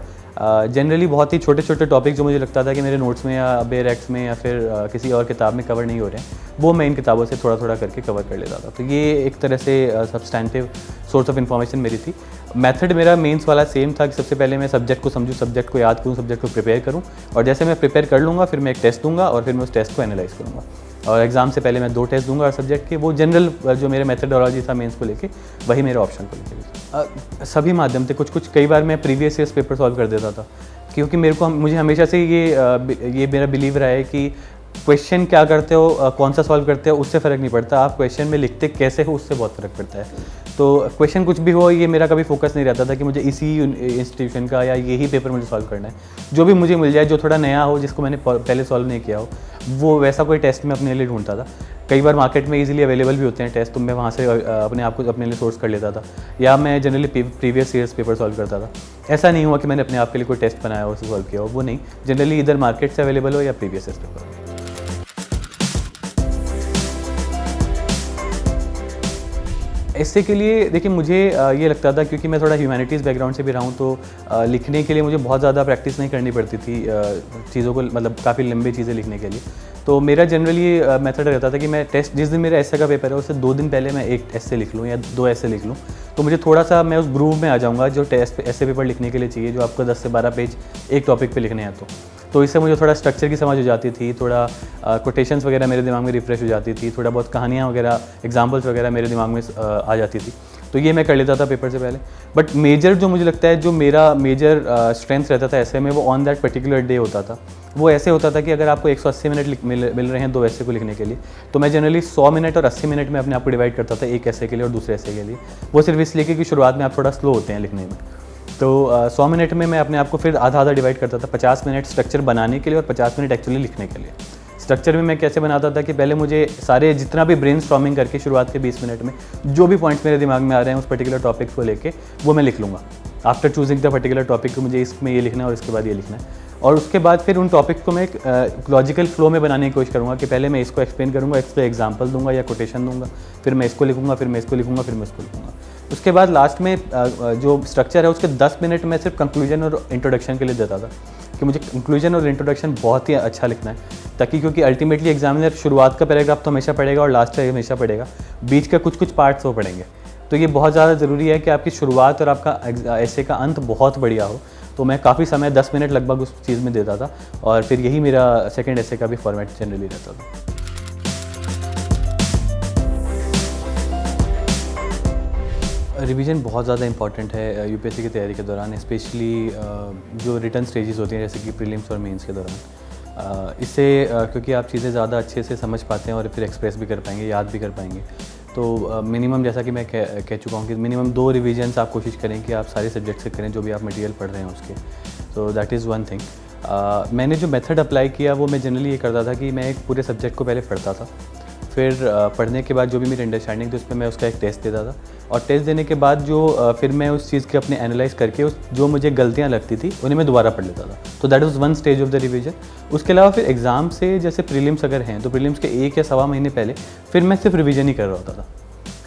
जनरली बहुत ही छोटे छोटे टॉपिक जो मुझे लगता था कि मेरे नोट्स में या बेयर एक्ट्स में या फिर किसी और किताब में कवर नहीं हो रहे हैं, वो मैं इन किताबों से थोड़ा थोड़ा करके कवर कर लेता था। तो ये एक तरह से सब्सटैंटिव सोर्स ऑफ इन्फॉर्मेशन मेरी थी। मेथड मेरा मेंस वाला सेम था कि सबसे पहले मैं सब्जेक्ट को समझूँ, सब्जेक्ट को याद करूँ, सब्जेक्ट को प्रिपेयर करूँ, और जैसे मैं प्रिपेयर कर लूँगा फिर मैं एक टेस्ट दूंगा और फिर मैं उस टेस्ट को एनालाइज करूँगा। और एग्जाम से पहले मैं 2 टेस्ट दूंगा और सब्जेक्ट के, वो जनरल जो मेरे मेथडोलॉजी था मेंस को लेके, वही मेरे ऑप्शन को लेके। सभी माध्यम थे, कुछ कई बार मैं प्रीवियस ईयर्स पेपर सॉल्व कर देता था, क्योंकि मुझे हमेशा से ये मेरा बिलीव रहा है कि क्वेश्चन क्या करते हो, कौन सा सॉल्व करते हो, उससे फ़र्क नहीं पड़ता, आप क्वेश्चन में लिखते कैसे हो उससे बहुत फ़र्क पड़ता है। तो क्वेश्चन कुछ भी हो, ये मेरा कभी फोकस नहीं रहता था कि मुझे इसी इंस्टीट्यूशन का या यही पेपर मुझे सॉल्व करना है। जो भी मुझे मिल जाए, जो थोड़ा नया हो, जिसको मैंने पहले सॉल्व नहीं किया हो, वो वैसा कोई टेस्ट मैं अपने लिए ढूंढता था। कई बार मार्केट में इजीली अवेलेबल भी होते हैं टेस्ट, तो मैं वहाँ से अपने आप को अपने लिए सोर्स कर लेता था, या मैं generally previous years paper solve करता था। ऐसा नहीं हुआ कि मैंने अपने आप के लिए कोई टेस्ट बनाया हो, उसे सॉल्व किया हो, वो नहीं। जनरली इधर मार्केट से अवेलेबल हो या प्रीवियस ईयर्स पेपर। इससे के लिए देखिए, मुझे ये लगता था, क्योंकि मैं थोड़ा ह्यूमैनिटीज़ बैकग्राउंड से भी रहा हूँ, तो लिखने के लिए मुझे बहुत ज़्यादा प्रैक्टिस नहीं करनी पड़ती थी चीज़ों को, मतलब काफ़ी लंबी चीज़ें लिखने के लिए। तो मेरा जनरली मेथड रहता था कि मैं टेस्ट, जिस दिन मेरा एस्से का पेपर है उससे 2 दिन पहले मैं एक एस्से लिख लूँ या 2 एस्से लिख लूँ, तो मुझे थोड़ा सा मैं उस ग्रूव में आ जाऊँगा जो एस्से पेपर लिखने के लिए चाहिए, जो आपको 10 से 12 पेज एक टॉपिक पे लिखने हैं। तो इससे मुझे थोड़ा स्ट्रक्चर की समझ हो जाती थी, थोड़ा कोटेशंस वगैरह मेरे दिमाग में रिफ्रेश हो जाती थी, थोड़ा बहुत कहानियाँ वगैरह, एग्जाम्पल्स वगैरह मेरे दिमाग में आ जाती थी। तो ये मैं कर लेता था पेपर से पहले। बट मेजर जो मुझे लगता है, जो मेरा मेजर स्ट्रेंथ रहता था ऐसे में, वो ऑन दैट पर्टिकुलर डे होता था। वो ऐसे होता था कि अगर आपको 180 मिनट मिल रहे हैं 2 ऐसे को लिखने के लिए, तो मैं जनरली 100 मिनट और 80 मिनट में अपने आप को डिवाइड करता था, एक ऐसे के लिए और दूसरे ऐसे के लिए। वो सिर्फ इसलिए कि शुरुआत में आप थोड़ा स्लो होते हैं लिखने में। तो 100 मिनट में मैं अपने आप को फिर आधा डिवाइड करता था, 50 मिनट स्ट्रक्चर बनाने के लिए और 50 मिनट एक्चुअली लिखने के लिए। स्ट्रक्चर में मैं कैसे बनाता था कि पहले मुझे सारे जितना भी ब्रेनस्टॉर्मिंग करके शुरुआत के 20 मिनट में जो भी पॉइंट्स मेरे दिमाग में आ रहे हैं उस पर्टिकुलर टॉपिक को लेके, वो मैं लिख लूँगा। After choosing the particular topic को मुझे इसमें ये लिखना है और इसके बाद ये लिखना है। और उसके बाद फिर उन टॉपिक्स को मैं एक लॉजिकल फ्लो में बनाने की कोशिश करूँगा कि पहले मैं इसको एक्सप्लेन करूँगा, इस पर एग्जाम्पल दूंगा या कोटेशन दूंगा, फिर मैं इसको लिखूँगा, फिर मैं इसको लिखूँगा, फिर मैं इसको लिखूँगा। उसके बाद लास्ट में जो स्ट्रक्चर है उसके 10 मिनट में सिर्फ कंक्लूजन और इंट्रोडक्शन के लिए देता था कि मुझे कंक्लूजन और इंट्रोडक्शन बहुत ही अच्छा लिखना है, ताकि क्योंकि अल्टीमेटली एग्जामिनर शुरुआत का पैराग्राफ तो हमेशा पढ़ेगा और लास्ट का हमेशा पढ़ेगा, बीच का कुछ पार्ट्स वो पढ़ेंगे। तो ये बहुत ज़्यादा ज़रूरी है कि आपकी शुरुआत और आपका ऐसे का अंत बहुत बढ़िया हो। तो मैं काफ़ी समय 10 मिनट लगभग उस चीज़ में देता था, और फिर यही मेरा सेकेंड ऐसे का भी फॉर्मेट जनरली रहता था। रिवीजन बहुत ज़्यादा इंपॉर्टेंट है यूपीएससी की तैयारी के दौरान, स्पेशली जो रिटर्न स्टेजेस होती हैं जैसे कि प्रीलिम्स और मेंस के दौरान। इससे क्योंकि आप चीज़ें ज़्यादा अच्छे से समझ पाते हैं और फिर एक्सप्रेस भी कर पाएंगे, याद भी कर पाएंगे। तो मिनिमम, जैसा कि मैं कह चुका हूँ कि मिनिमम 2 रिवीजन्स आप कोशिश करें कि आप सारे सब्जेक्ट से करें जो भी आप मटेरियल पढ़ रहे हैं उसके। तो दैट इज़ वन थिंग। मैंने जो मेथड अप्लाई किया वो मैं जनरली ये करता था कि मैं एक पूरे सब्जेक्ट को पहले पढ़ता था, फिर पढ़ने के बाद जो भी मेरी अंडरस्टैंडिंग थी उस पर मैं उसका एक टेस्ट देता था, और टेस्ट देने के बाद जो फिर मैं उस चीज़ के अपने एनालाइज करके उस जो मुझे गलतियाँ लगती थी उन्हें मैं दोबारा पढ़ लेता था। तो that was one stage of the revision. उसके अलावा फिर एग्ज़ाम से, जैसे प्रीलिम्स अगर हैं तो प्रीलिम्स के 1 या 1.25 महीने पहले फिर मैं सिर्फ रिवीजन ही कर रहा होता था।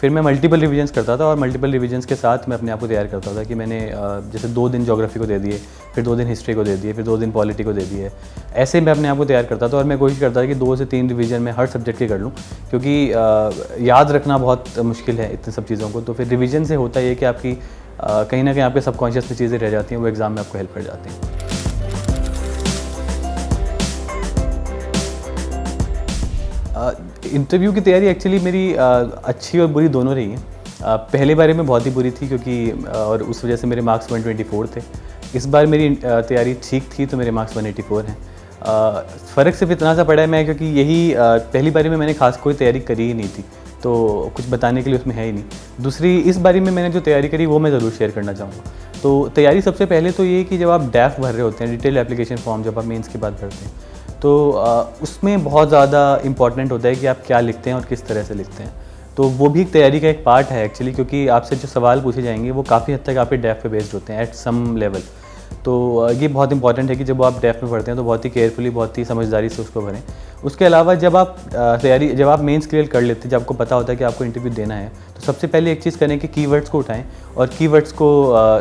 फिर मैं मल्टीपल रिविजन्स करता था और मल्टीपल रिविजन्स के साथ मैं अपने आप को तैयार करता था कि मैंने जैसे 2 दिन ज्योग्राफी को दे दिए, फिर 2 दिन हिस्ट्री को दे दिए, फिर 2 दिन पॉलिटी को दे दिए। ऐसे मैं अपने आप को तैयार करता था और मैं कोशिश करता था कि 2 से 3 रिवीजन में हर सब्जेक्ट के कर लूँ, क्योंकि याद रखना बहुत मुश्किल है इतनी सब चीज़ों को। तो फिर रिविजन से होता है कि आपकी कहीं ना कहीं आपके सबकॉन्शियस में चीज़ें रह जाती हैं, वो एग्ज़ाम में आपको हेल्प कर जाती हैं। इंटरव्यू की तैयारी एक्चुअली मेरी अच्छी और बुरी दोनों रही है। पहले बारे में बहुत ही बुरी थी क्योंकि और उस वजह से मेरे मार्क्स 124 थे। इस बार मेरी तैयारी ठीक थी तो मेरे मार्क्स 184 हैं। फ़र्क सिर्फ इतना सा पड़ा है मैं, क्योंकि यही पहली बारी में मैंने खास कोई तैयारी करी ही नहीं थी, तो कुछ बताने के लिए उसमें है ही नहीं। दूसरी, इस बारी में मैंने जो तैयारी करी वो मैं ज़रूर शेयर करना चाहूँगा। तो तैयारी सबसे पहले तो ये कि जब आप डैफ भर रहे होते हैं, डिटेल एप्लीकेशन फॉर्म, जब आप मेंस के बाद भरते हैं, तो उसमें बहुत ज़्यादा इम्पॉर्टेंट होता है कि आप क्या लिखते हैं और किस तरह से लिखते हैं। तो वो भी एक तैयारी का एक पार्ट है एक्चुअली, क्योंकि आपसे जो सवाल पूछे जाएंगे वो काफ़ी हद तक आपके डैफ पे बेस्ड होते हैं एट सम लेवल। तो ये बहुत इंपॉर्टेंट है कि जब आप डैफ में पढ़ते हैं तो बहुत ही केयरफुली, बहुत ही समझदारी से उसको भरें। उसके अलावा जब आप मेंस क्लियर कर लेते हैं, जब आपको पता होता है कि आपको इंटरव्यू देना है, तो सबसे पहले एक चीज़ करें कि कीवर्ड्स को उठाएं और कीवर्ड्स को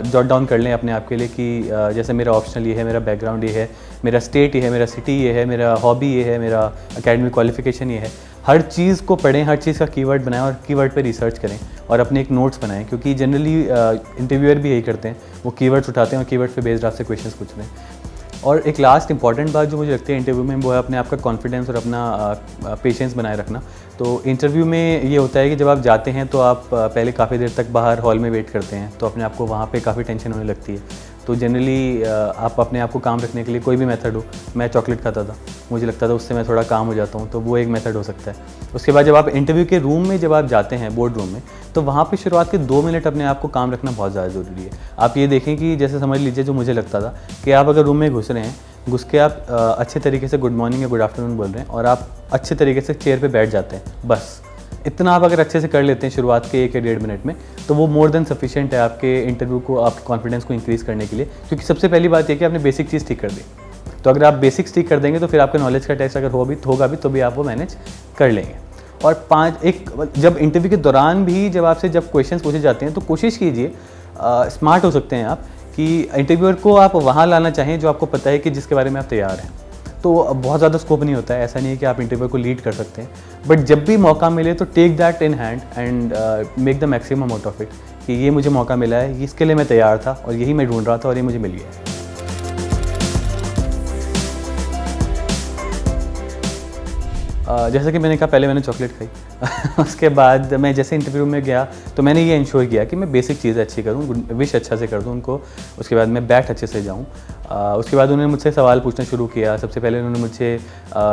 जॉट डाउन कर लें अपने आप के लिए कि जैसे मेरा ऑप्शनल ये है, मेरा बैकग्राउंड ये है, मेरा स्टेट ये है, मेरा सिटी ये है, मेरा हॉबी ये है, मेरा एकेडमिक क्वालिफिकेशन ये है। हर चीज़ को पढ़ें, हर चीज़ का कीवर्ड बनाएं और कीवर्ड पे रिसर्च करें और अपने एक नोट्स बनाएं, क्योंकि जनरली इंटरव्यूअर भी यही करते हैं, वो कीवर्ड्स उठाते हैं और कीवर्ड्स पे बेस्ड आपसे क्वेश्चंस पूछ रहे हैं। और एक लास्ट इंपॉर्टेंट बात जो मुझे लगती है इंटरव्यू में, वो है अपने आप का कॉन्फिडेंस और अपना पेशेंस बनाए रखना। तो इंटरव्यू में ये होता है कि जब आप जाते हैं तो आप पहले काफ़ी देर तक बाहर हॉल में वेट करते हैं, तो अपने आप को वहाँ पे काफ़ी टेंशन होने लगती है। तो जनरली आप अपने आप को काम रखने के लिए कोई भी मेथड हो, मैं चॉकलेट खाता था, मुझे लगता था उससे मैं थोड़ा काम हो जाता हूँ, तो वो एक मेथड हो सकता है। उसके बाद जब आप इंटरव्यू के रूम में जब आप जाते हैं, बोर्ड रूम में, तो वहाँ पे शुरुआत के 2 मिनट अपने आप को काम रखना बहुत ज़्यादा ज़रूरी है। आप ये देखें कि जैसे समझ लीजिए, जो मुझे लगता था कि आप अगर रूम में घुस रहे हैं, घुस के आप अच्छे तरीके से गुड मॉर्निंग या गुड आफ्टरनून बोल रहे हैं और आप अच्छे तरीके से चेयर पे बैठ जाते हैं, बस इतना आप अगर अच्छे से कर लेते हैं शुरुआत के 1 या 1.5 मिनट में, तो वो मोर देन सफिशिएंट है आपके इंटरव्यू को, आपके कॉन्फिडेंस को इंक्रीज़ करने के लिए। क्योंकि सबसे पहली बात ये कि आपने बेसिक चीज़ ठीक कर दी। तो अगर आप बेसिक्स ठीक कर देंगे तो फिर आपका नॉलेज का टेस्ट अगर होगा भी तो भी आप वो मैनेज कर लेंगे। और जब इंटरव्यू के दौरान भी जब क्वेश्चंस पूछे जाते हैं तो कोशिश कीजिए, स्मार्ट हो सकते हैं आप, कि इंटरव्यूअर को आप वहाँ लाना चाहें जो आपको पता है कि जिसके बारे में आप तैयार हैं। तो बहुत ज़्यादा स्कोप नहीं होता है, ऐसा नहीं है कि आप इंटरव्यू को लीड कर सकते हैं, बट जब भी मौका मिले तो take that in hand and make the maximum out of it, कि ये मुझे मौका मिला है, इसके लिए मैं तैयार था और यही मैं ढूंढ रहा था और ये मुझे मिल गया है। जैसा कि मैंने कहा, पहले मैंने चॉकलेट खाई उसके बाद मैं जैसे इंटरव्यू में गया तो मैंने ये इंश्योर किया कि मैं बेसिक चीज़ें अच्छी करूँ, विश अच्छा से कर दूँ उनको, उसके बाद मैं बैठ अच्छे से जाऊँ। उसके बाद उन्होंने मुझसे सवाल पूछना शुरू किया। सबसे पहले उन्होंने मुझसे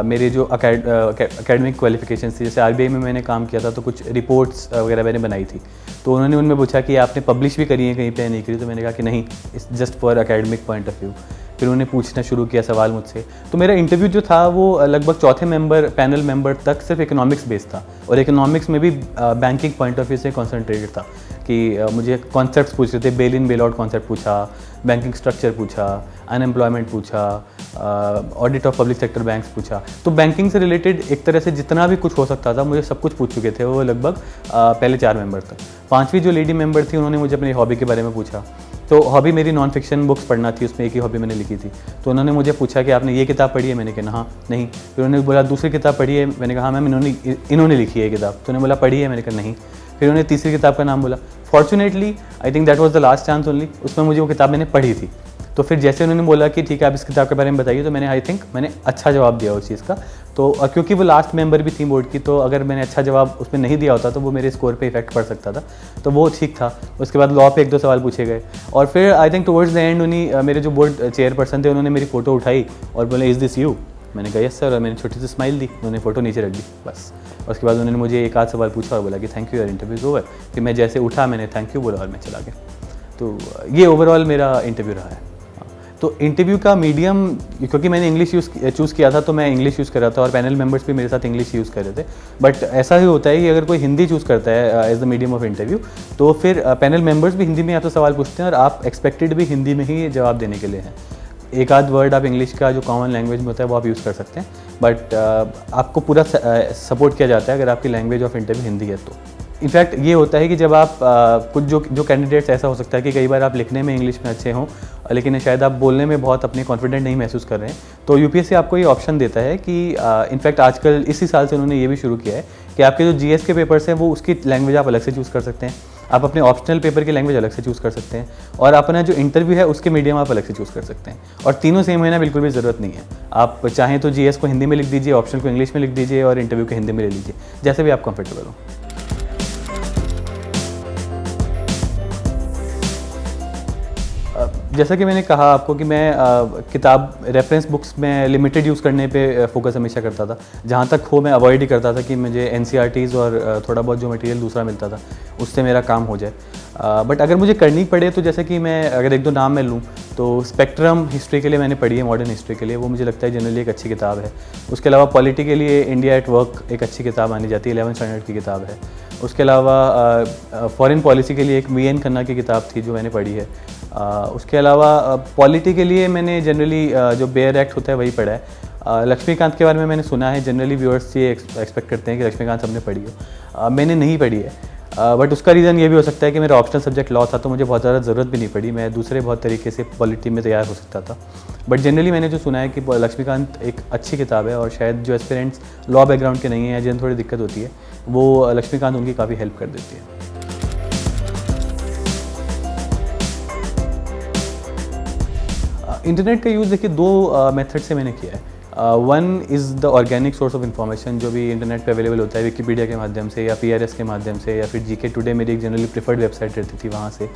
मेरे जो एकेडमिक क्वालिफिकेशन थी, जैसे RBI में मैंने काम किया था तो कुछ रिपोर्ट्स वगैरह मैंने बनाई थी, तो उन्होंने उनमें पूछा कि आपने पब्लिश भी करी है कहीं पे नहीं करी, तो मैंने कहा कि नहीं, it's just for academic point of view. फिर उन्होंने पूछना शुरू किया सवाल मुझसे। तो मेरा इंटरव्यू जो था वो लगभग चौथे पैनल मेंबर तक सिर्फ इकोनॉमिक्स बेस्ड था, और इकोनॉमिक्स में भी बैंकिंग पॉइंट ऑफ व्यू से कॉन्सेंट्रेटेड था कि मुझे कॉन्सेप्ट्स पूछ रहे थे, बेल इन बेल आउट कॉन्सेप्ट पूछा, बैंकिंग स्ट्रक्चर पूछा, अनएम्प्लॉयमेंट पूछा, audit of public sector banks पूछा। तो बैंकिंग से रिलेटेड एक तरह से जितना भी कुछ हो सकता था मुझे सब कुछ पूछ चुके थे वो लगभग पहले 4 मेंबर तक। 5वीं जो लेडी मेंबर थी उन्होंने मुझे अपनी हॉबी के बारे में पूछा। तो हॉबी मेरी नॉन फिक्शन बुक्स पढ़ना थी, उसमें एक ही हॉबी मैंने लिखी थी। तो उन्होंने मुझे पूछा कि आपने ये किताब पढ़ी है? मैंने कहा हाँ, नहीं। फिर उन्होंने बोला दूसरी किताब पढ़ी है? मैंने कहा हाँ मैम, इन्होंने लिखी है ये किताब। तो उन्होंने बोला पढ़ी है? मैंने कहा नहीं। फिर उन्होंने तीसरी किताब का नाम बोला। Fortunately I think that was the last chance only, उसमें मुझे वो किताब मैंने पढ़ी थी। तो फिर जैसे उन्होंने बोला कि ठीक है आप इस किताब के बारे में बताइए, तो मैंने अच्छा जवाब दिया उस चीज़ का। तो क्योंकि वो लास्ट मेंबर भी थी बोर्ड की, तो अगर मैंने अच्छा जवाब उसमें नहीं दिया होता तो वो मेरे स्कोर पे इफेक्ट पड़ सकता था, तो वो ठीक था। उसके बाद लॉ पे 1-2 सवाल पूछे गए, और फिर I think towards the end उन्हीं मेरे जो बोर्ड चेयरपर्सन थे उन्होंने मेरी फ़ोटो उठाई और बोले इज़ दिस यू? मैंने कहा यस सर, और मैंने छोटी सी स्माइल दी, उन्होंने फ़ोटो नीचे रख दी बस। उसके बाद उन्होंने मुझे 1 आध सवाल पूछा और बोला कि thank you your interview is over. फिर मैं जैसे उठा मैंने थैंक यू बोला और मैं चला गया। तो ये ओवरऑल मेरा इंटरव्यू रहा है। तो इंटरव्यू का मीडियम, क्योंकि मैंने इंग्लिश चूज़ किया था तो मैं इंग्लिश यूज़ कर रहा था और पैनल मेंबर्स भी मेरे साथ इंग्लिश यूज़ कर रहे थे। बट ऐसा ही होता है कि अगर कोई हिंदी चूज़ करता है as the medium of interview, तो फिर पैनल मेंबर्स भी हिंदी में आपसे सवाल पूछते हैं और आप एक्सपेक्टेड भी हिंदी में ही जवाब देने के लिए हैं। 1 आध वर्ड आप इंग्लिश का जो कॉमन लैंग्वेज में होता है वो आप यूज़ कर सकते हैं, बट आपको पूरा सपोर्ट किया जाता है अगर आपकी लैंग्वेज ऑफ इंटरव्यू हिंदी है तो। इनफैक्ट ये होता है कि जब आप कुछ जो कैंडिडेट्स ऐसा हो सकता है कि कई बार आप लिखने में इंग्लिश में अच्छे हों लेकिन शायद आप बोलने में बहुत अपने कॉन्फिडेंट नहीं महसूस कर रहे हैं, तो यूपीएससी आपको ये ऑप्शन देता है कि इनफैक्ट आजकल इसी साल से उन्होंने ये भी शुरू किया है कि आपके जो जीएस के पेपर्स हैं वो उसकी लैंग्वेज आप अलग से चूज़ कर सकते हैं, आप अपने ऑप्शनल पेपर की लैंग्वेज अलग से चूज़ कर सकते हैं, और अपना जो इंटरव्यू है उसके मीडियम आप अलग से चूज़ कर सकते हैं, और तीनों सेम होना बिल्कुल भी ज़रूरत नहीं है। आप चाहें तो जीएस को हिंदी में लिख दीजिए, ऑप्शनल को इंग्लिश में लिख दीजिए और इंटरव्यू को हिंदी में ले लीजिए, जैसे भी आप कंफर्टेबल हो। जैसा कि मैंने कहा आपको कि मैं किताब रेफरेंस बुक्स में लिमिटेड यूज़ करने पे फोकस हमेशा करता था, जहाँ तक हो मैं अवॉइड ही करता था कि मुझे एनसीईआरटीज़ और थोड़ा बहुत जो मटेरियल दूसरा मिलता था उससे मेरा काम हो जाए। बट अगर मुझे करनी पड़े तो जैसे कि मैं अगर एक दो नाम मैं लूँ तो स्पेक्ट्रम हिस्ट्री के लिए मैंने पढ़ी है, मॉडर्न हिस्ट्री के लिए, वो मुझे लगता है जनरली एक अच्छी किताब है। उसके अलावा पॉलिटी के लिए इंडिया एट वर्क एक अच्छी किताब मानी जाती है, 11th स्टैंडर्ड की किताब है। उसके अलावा फॉरेन पॉलिसी के लिए एक वीएन खन्ना की किताब थी जो मैंने पढ़ी है। उसके अलावा पॉलिटी के लिए मैंने जनरली जो बेयर एक्ट होता है वही पढ़ा है। लक्ष्मीकांत के बारे में मैंने सुना है, जनरली व्यूअर्स ये एक्सपेक्ट करते हैं कि लक्ष्मीकांत सबने पढ़ी हो, मैंने नहीं पढ़ी है। बट उसका रीज़न ये भी हो सकता है कि मेरा ऑप्शनल सब्जेक्ट लॉ था तो मुझे बहुत ज़्यादा ज़रूरत भी नहीं पड़ी, मैं दूसरे बहुत तरीके से पॉलिटी में तैयार हो सकता था। बट जनरली मैंने जो सुना है कि लक्ष्मीकांत एक अच्छी किताब है और शायद जो एस्पिरेंट्स लॉ बैकग्राउंड के नहीं हैं या जिन्हें थोड़ी दिक्कत होती है वो लक्ष्मीकांत उनकी काफ़ी हेल्प कर देती है। इंटरनेट का यूज़ देखिए दो मेथड से मैंने किया है। One is the organic source of information जो भी इंटरनेट पे अवेलेबल होता है, विकीपीडिया के माध्यम से या पीआरएस के माध्यम से या फिर जीके टुडे मेरी एक जनरली प्रेफर्ड वेबसाइट रहती थी वहाँ से,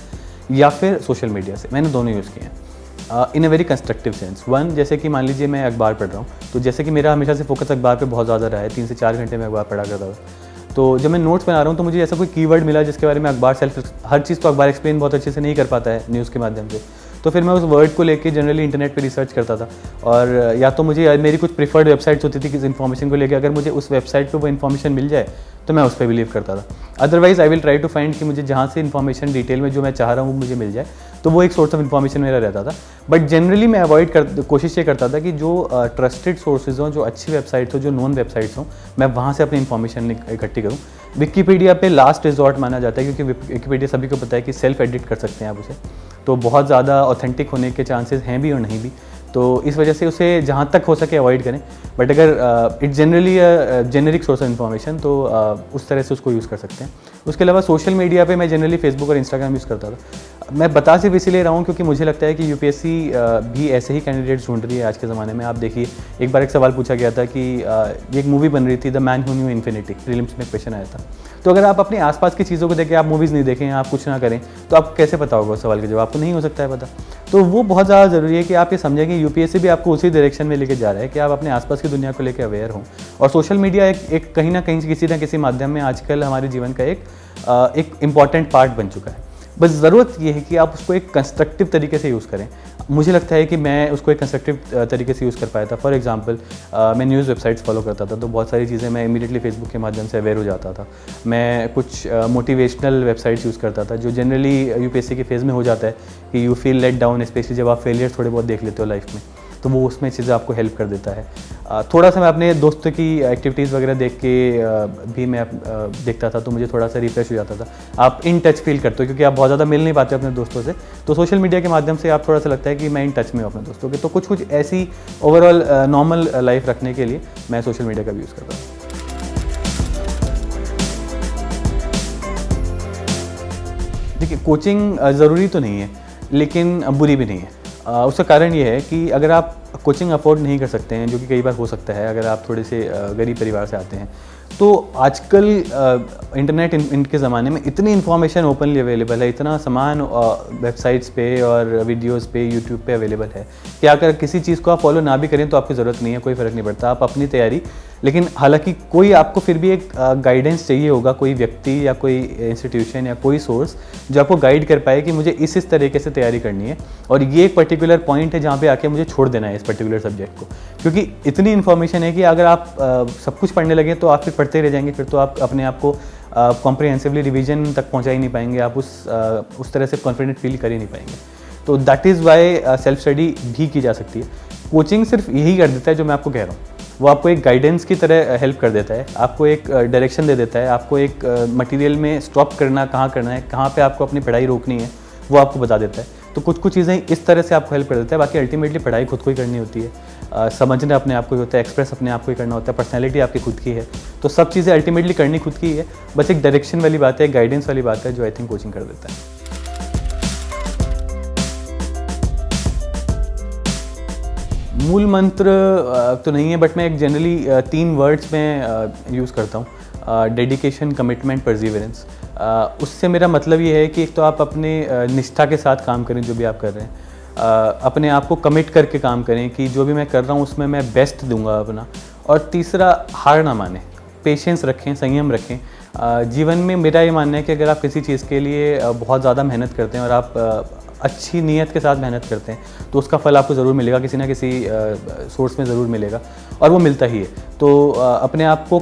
या फिर सोशल मीडिया से। मैंने दोनों यूज़ किए हैं in a very constructive sense. One, जैसे कि मान लीजिए मैं अखबार पढ़ रहा हूँ तो जैसे कि मेरा हमेशा से फोकस अखबार पर बहुत ज़्यादा रहा है, 3 से 4 घंटे में अखबार पढ़ा करता था। तो जब मैं नोट्स बना रहा हूँ तो मुझे ऐसा कोई कीवर्ड मिला जिसके बारे में अखबार हर चीज़ तो अखबार एक्सप्लेन बहुत अच्छे से नहीं कर पाता है न्यूज़ के माध्यम से, तो फिर मैं उस वर्ड को लेके जनरली इंटरनेट पे रिसर्च करता था। और या तो मुझे मेरी कुछ प्रीफर्ड वेबसाइट्स होती थी किस इन्फॉर्मेशन को लेके, अगर मुझे उस वेबसाइट पे वो इन्फॉर्मेशन मिल जाए तो मैं उस पर बिलीव करता था। Otherwise I will try to find कि मुझे जहाँ से इन्फॉर्मेशन डिटेल में जो मैं चाह रहा हूँ वो मुझे मिल जाए, तो वो एक सोर्स ऑफ इन्फॉर्मेशन मेरा रहता था। बट जनरली मैं कोशिश ये करता था कि जो ट्रस्टेड सोर्सेज हों, जो अच्छी वेबसाइट्स हो, जो नॉन वेबसाइट्स हों, मैं वहाँ से अपनी इन्फॉर्मेशन इकट्ठी करूँ। विकीपीडिया पे लास्ट रिजॉर्ट माना जाता है क्योंकि विकीपीडिया सभी को पता है कि सेल्फ एडिट कर सकते हैं आप उसे, तो बहुत ज़्यादा ऑथेंटिक होने के चांसेस हैं भी और नहीं भी, तो इस वजह से उसे जहाँ तक हो सके अवॉइड करें। बट अगर it's generally generic source of information तो उस तरह से उसको यूज़ कर सकते हैं। उसके अलावा सोशल मीडिया पे मैं जनरली फेसबुक और इंस्टाग्राम यूज़ करता था। मैं बता सिर्फ इसीलिए रहा हूँ क्योंकि मुझे लगता है कि यूपीएससी भी ऐसे ही कैंडिडेट्स ढूंढ रही है आज के ज़माने में। आप देखिए, एक बार एक सवाल पूछा गया था कि एक मूवी बन रही थी the man who new infinity, prelims में क्वेश्चन आया था। तो अगर आप अपने आसपास की चीज़ों को देखें, आप मूवीज़ नहीं देखें, आप कुछ ना करें, तो आप कैसे पता होगा उस सवाल का जवाब? तो नहीं हो सकता है पता। तो वो बहुत ज़्यादा ज़रूरी है कि आप ये समझें कि यूपीएससी भी आपको उसी डायरेक्शन में लेके जा रहा है कि आप अपने आसपास की दुनिया को लेकर अवेयर हों। और सोशल मीडिया एक कहीं ना कहीं किसी ना किसी माध्यम में आजकल हमारे जीवन का एक इम्पॉर्टेंट पार्ट बन चुका है। बस ज़रूरत ये है कि आप उसको एक कंस्ट्रक्टिव तरीके से यूज़ करें। मुझे लगता है कि मैं उसको एक कंस्ट्रक्टिव तरीके से यूज़ कर पाया था। फॉर एग्जांपल, मैं न्यूज़ वेबसाइट्स फॉलो करता था तो बहुत सारी चीज़ें मैं इमीडिएटली फेसबुक के माध्यम से अवेयर हो जाता था। मैं कुछ मोटिवेशनल वेबसाइट्स यूज़ करता था जो जनरली यूपीएससी के फेज़ में हो जाता है कि you feel let down, specially जब आप फेलियर थोड़े बहुत देख लेते हो लाइफ में, तो वो उसमें चीज़ें आपको हेल्प कर देता है। थोड़ा सा मैं अपने दोस्तों की एक्टिविटीज़ वगैरह देख के भी मैं देखता था तो मुझे थोड़ा सा रिफ्रेश हो जाता था। आप इन टच फील करते हो क्योंकि आप बहुत ज़्यादा मिल नहीं पाते अपने दोस्तों से, तो सोशल मीडिया के माध्यम से आप थोड़ा सा लगता है कि मैं इन टच में हूँ अपने दोस्तों के। तो कुछ ऐसी ओवरऑल नॉर्मल लाइफ रखने के लिए मैं सोशल मीडिया का भी यूज़ करता हूँ। देखिए, कोचिंग ज़रूरी तो नहीं है लेकिन बुरी भी नहीं है। उसका कारण ये है कि अगर आप कोचिंग अफोर्ड नहीं कर सकते हैं, जो कि कई बार हो सकता है अगर आप थोड़े से गरीब परिवार से आते हैं, तो आजकल इंटरनेट इनके ज़माने में इतनी इन्फॉर्मेशन ओपनली अवेलेबल है, इतना सामान वेबसाइट्स पे और वीडियोस पे यूट्यूब पे अवेलेबल है कि अगर किसी चीज़ को आप फॉलो ना भी करें तो आपकी ज़रूरत नहीं है, कोई फ़र्क नहीं पड़ता। आप अपनी तैयारी, लेकिन हालांकि कोई आपको फिर भी एक गाइडेंस चाहिए होगा, कोई व्यक्ति या कोई इंस्टीट्यूशन या कोई सोर्स जो आपको गाइड कर पाए कि मुझे इस तरीके से तैयारी करनी है और ये एक पर्टिकुलर पॉइंट है जहाँ पे आके मुझे छोड़ देना है इस पर्टिकुलर सब्जेक्ट को। क्योंकि इतनी इन्फॉर्मेशन है कि अगर आप सब कुछ पढ़ने लगे तो आप फिर पढ़ते रह जाएंगे, फिर तो आप अपने आप को कॉम्प्रिहेंसिवली रिवीजन तक पहुँचा ही नहीं पाएंगे, आप उस तरह से कॉन्फिडेंट फील कर ही नहीं पाएंगे। तो that is why self study भी की जा सकती है। कोचिंग सिर्फ यही कर देता है जो मैं आपको कह रहा हूँ। वो आपको एक गाइडेंस की तरह हेल्प कर देता है, आपको एक डायरेक्शन दे देता है, आपको एक मटेरियल में स्टॉप करना कहाँ करना है, कहाँ पे आपको अपनी पढ़ाई रोकनी है, वो आपको बता देता है। तो कुछ चीज़ें इस तरह से आपको हेल्प कर देता है। बाकी अल्टीमेटली पढ़ाई खुद को ही करनी होती है, समझना अपने आप को ही होता है, एक्सप्रेस अपने आप को ही करना होता है, पर्सनैलिटी आपकी खुद की है, तो सब चीज़ें अल्टीमेटली करनी खुद की ही है। बस एक डायरेक्शन वाली बात है, गाइडेंस वाली बात है जो आई थिंक कोचिंग कर देता है। मूल मंत्र तो नहीं है, बट मैं एक जनरली 3 वर्ड्स में यूज़ करता हूँ, डेडिकेशन, कमिटमेंट, परसिवरेंस। उससे मेरा मतलब ये है कि एक तो आप अपने निष्ठा के साथ काम करें जो भी आप कर रहे हैं, अपने आप को कमिट करके काम करें कि जो भी मैं कर रहा हूँ उसमें मैं बेस्ट दूंगा अपना, और तीसरा हार ना माने, पेशेंस रखें, संयम रखें। जीवन में मेरा ये मानना है कि अगर आप किसी चीज़ के लिए बहुत ज़्यादा मेहनत करते हैं और आप अच्छी नीयत के साथ मेहनत करते हैं तो उसका फल आपको ज़रूर मिलेगा, किसी ना किसी सोर्स में ज़रूर मिलेगा, और वो मिलता ही है। तो अपने आप को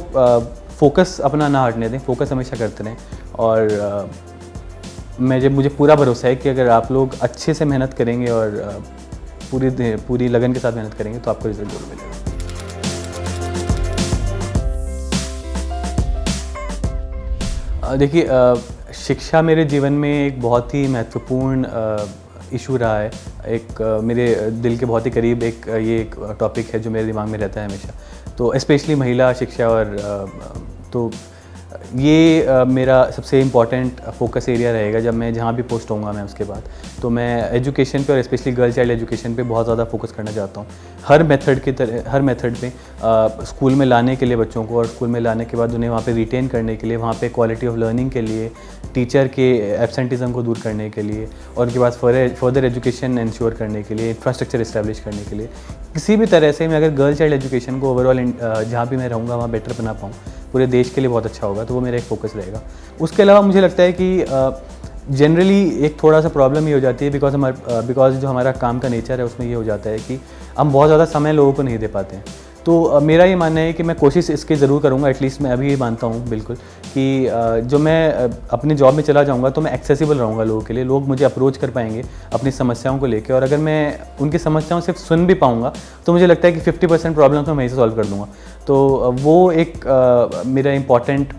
फोकस अपना ना हटने दें, फोकस हमेशा करते रहें। और मुझे पूरा भरोसा है कि अगर आप लोग अच्छे से मेहनत करेंगे और पूरी लगन के साथ मेहनत करेंगे तो आपको रिजल्ट जरूर मिलेगा। देखिए, शिक्षा मेरे जीवन में एक बहुत ही महत्वपूर्ण इशू रहा है। एक मेरे दिल के बहुत ही करीब एक टॉपिक है जो मेरे दिमाग में रहता है हमेशा, तो स्पेशली महिला शिक्षा। और तो ये मेरा सबसे इम्पॉर्टेंट फोकस एरिया रहेगा जब मैं जहाँ भी पोस्ट होऊंगा मैं उसके बाद। तो मैं एजुकेशन पे और स्पेशली गर्ल चाइल्ड एजुकेशन पे बहुत ज़्यादा फोकस करना चाहता हूँ, हर मेथड पे स्कूल में लाने के लिए बच्चों को, और स्कूल में लाने के बाद उन्हें वहाँ पे रिटेन करने के लिए, वहाँ पे क्वालिटी ऑफ लर्निंग के लिए, टीचर के एब्सेंटिज़म को दूर करने के लिए, और उनके बाद फर्दर एजुकेशन इंश्योर करने के लिए, इंफ्रास्ट्रक्चर इस्टेब्लिश करने के लिए, किसी भी तरह से मैं अगर गर्ल चाइल्ड एजुकेशन को ओवरऑल जहाँ भी मैं रहूँगा वहाँ बेटर बना पाऊँ, पूरे देश के लिए बहुत अच्छा होगा, तो वो मेरा एक फोकस रहेगा। उसके अलावा मुझे लगता है कि जनरली एक थोड़ा सा प्रॉब्लम ये हो जाती है बिकॉज जो हमारा काम का नेचर है उसमें ये हो जाता है कि हम बहुत ज़्यादा समय लोगों को नहीं दे पाते हैं। तो मेरा ये मानना है कि मैं कोशिश इसकी ज़रूर करूँगा, एटलीस्ट मैं अभी ये मानता हूँ बिल्कुल कि जो मैं अपनी जॉब में चला जाऊँगा तो मैं एक्सेसिबल रहूँगा लोगों के लिए, लोग मुझे अप्रोच कर पाएंगे अपनी समस्याओं को लेकर, और अगर मैं उनकी समस्याओं सिर्फ सुन भी पाऊँगा तो मुझे लगता है कि 50% प्रॉब्लम मैं वहीं से सॉल्व कर दूँगा। तो वो एक मेरा इम्पॉर्टेंट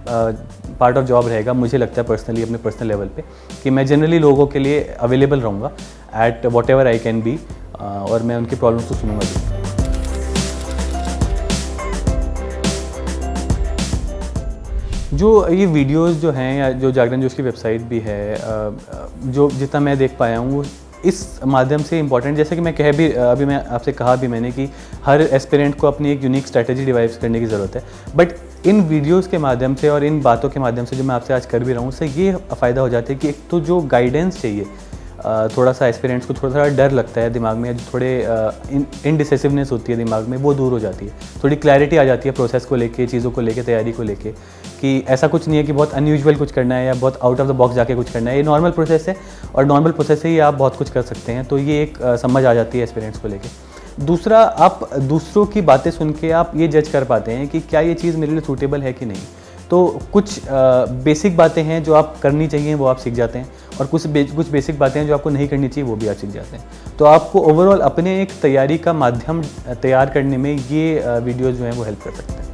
पार्ट ऑफ जॉब रहेगा, मुझे लगता है पर्सनली, अपने पर्सनल लेवल पे, कि मैं जनरली लोगों के लिए अवेलेबल रहूँगा at whatever I can be, और मैं उनकी प्रॉब्लम्स को सुनूँगा भी। जो ये वीडियोस जो हैं, या जो जागरण जोश की वेबसाइट भी है, जो जितना मैं देख पाया हूँ इस माध्यम से इम्पॉर्टेंट, जैसे कि मैं अभी मैं आपसे कहा भी मैंने कि हर एस्पिरेंट को अपनी एक यूनिक स्ट्रैटेजी डिवाइस करने की ज़रूरत है, बट इन वीडियोस के माध्यम से और इन बातों के माध्यम से जो मैं आपसे आज कर भी रहा हूँ, उससे ये फ़ायदा हो जाता है कि एक तो जो गाइडेंस चाहिए, थोड़ा सा एस्पिरेंट्स को थोड़ा डर लगता है दिमाग में, जो थोड़े इनडिसिसिवनेस होती है दिमाग में, वो दूर हो जाती है, थोड़ी क्लैरिटी आ जाती है प्रोसेस को लेके, चीज़ों को लेके, तैयारी को लेके, कि ऐसा कुछ नहीं है कि बहुत अनयूजुअल कुछ करना है या बहुत आउट ऑफ द बॉक्स जाके कुछ करना है। ये नॉर्मल प्रोसेस है और नॉर्मल प्रोसेस से ही आप बहुत कुछ कर सकते हैं। तो ये एक समझ आ जाती है एस्पिरेंट्स को लेके। दूसरा, आप दूसरों की बातें सुन के आप ये जज कर पाते हैं कि क्या ये चीज़ मेरे लिए सूटेबल है कि नहीं। तो कुछ बेसिक बातें हैं जो आप करनी चाहिए वो आप सीख जाते हैं, और कुछ बेसिक बातें हैं जो आपको नहीं करनी चाहिए वो भी आप सीख जाते हैं। तो आपको ओवरऑल अपने एक तैयारी का माध्यम तैयार करने में ये वीडियोज़ जो हैं वो हेल्प कर सकते हैं।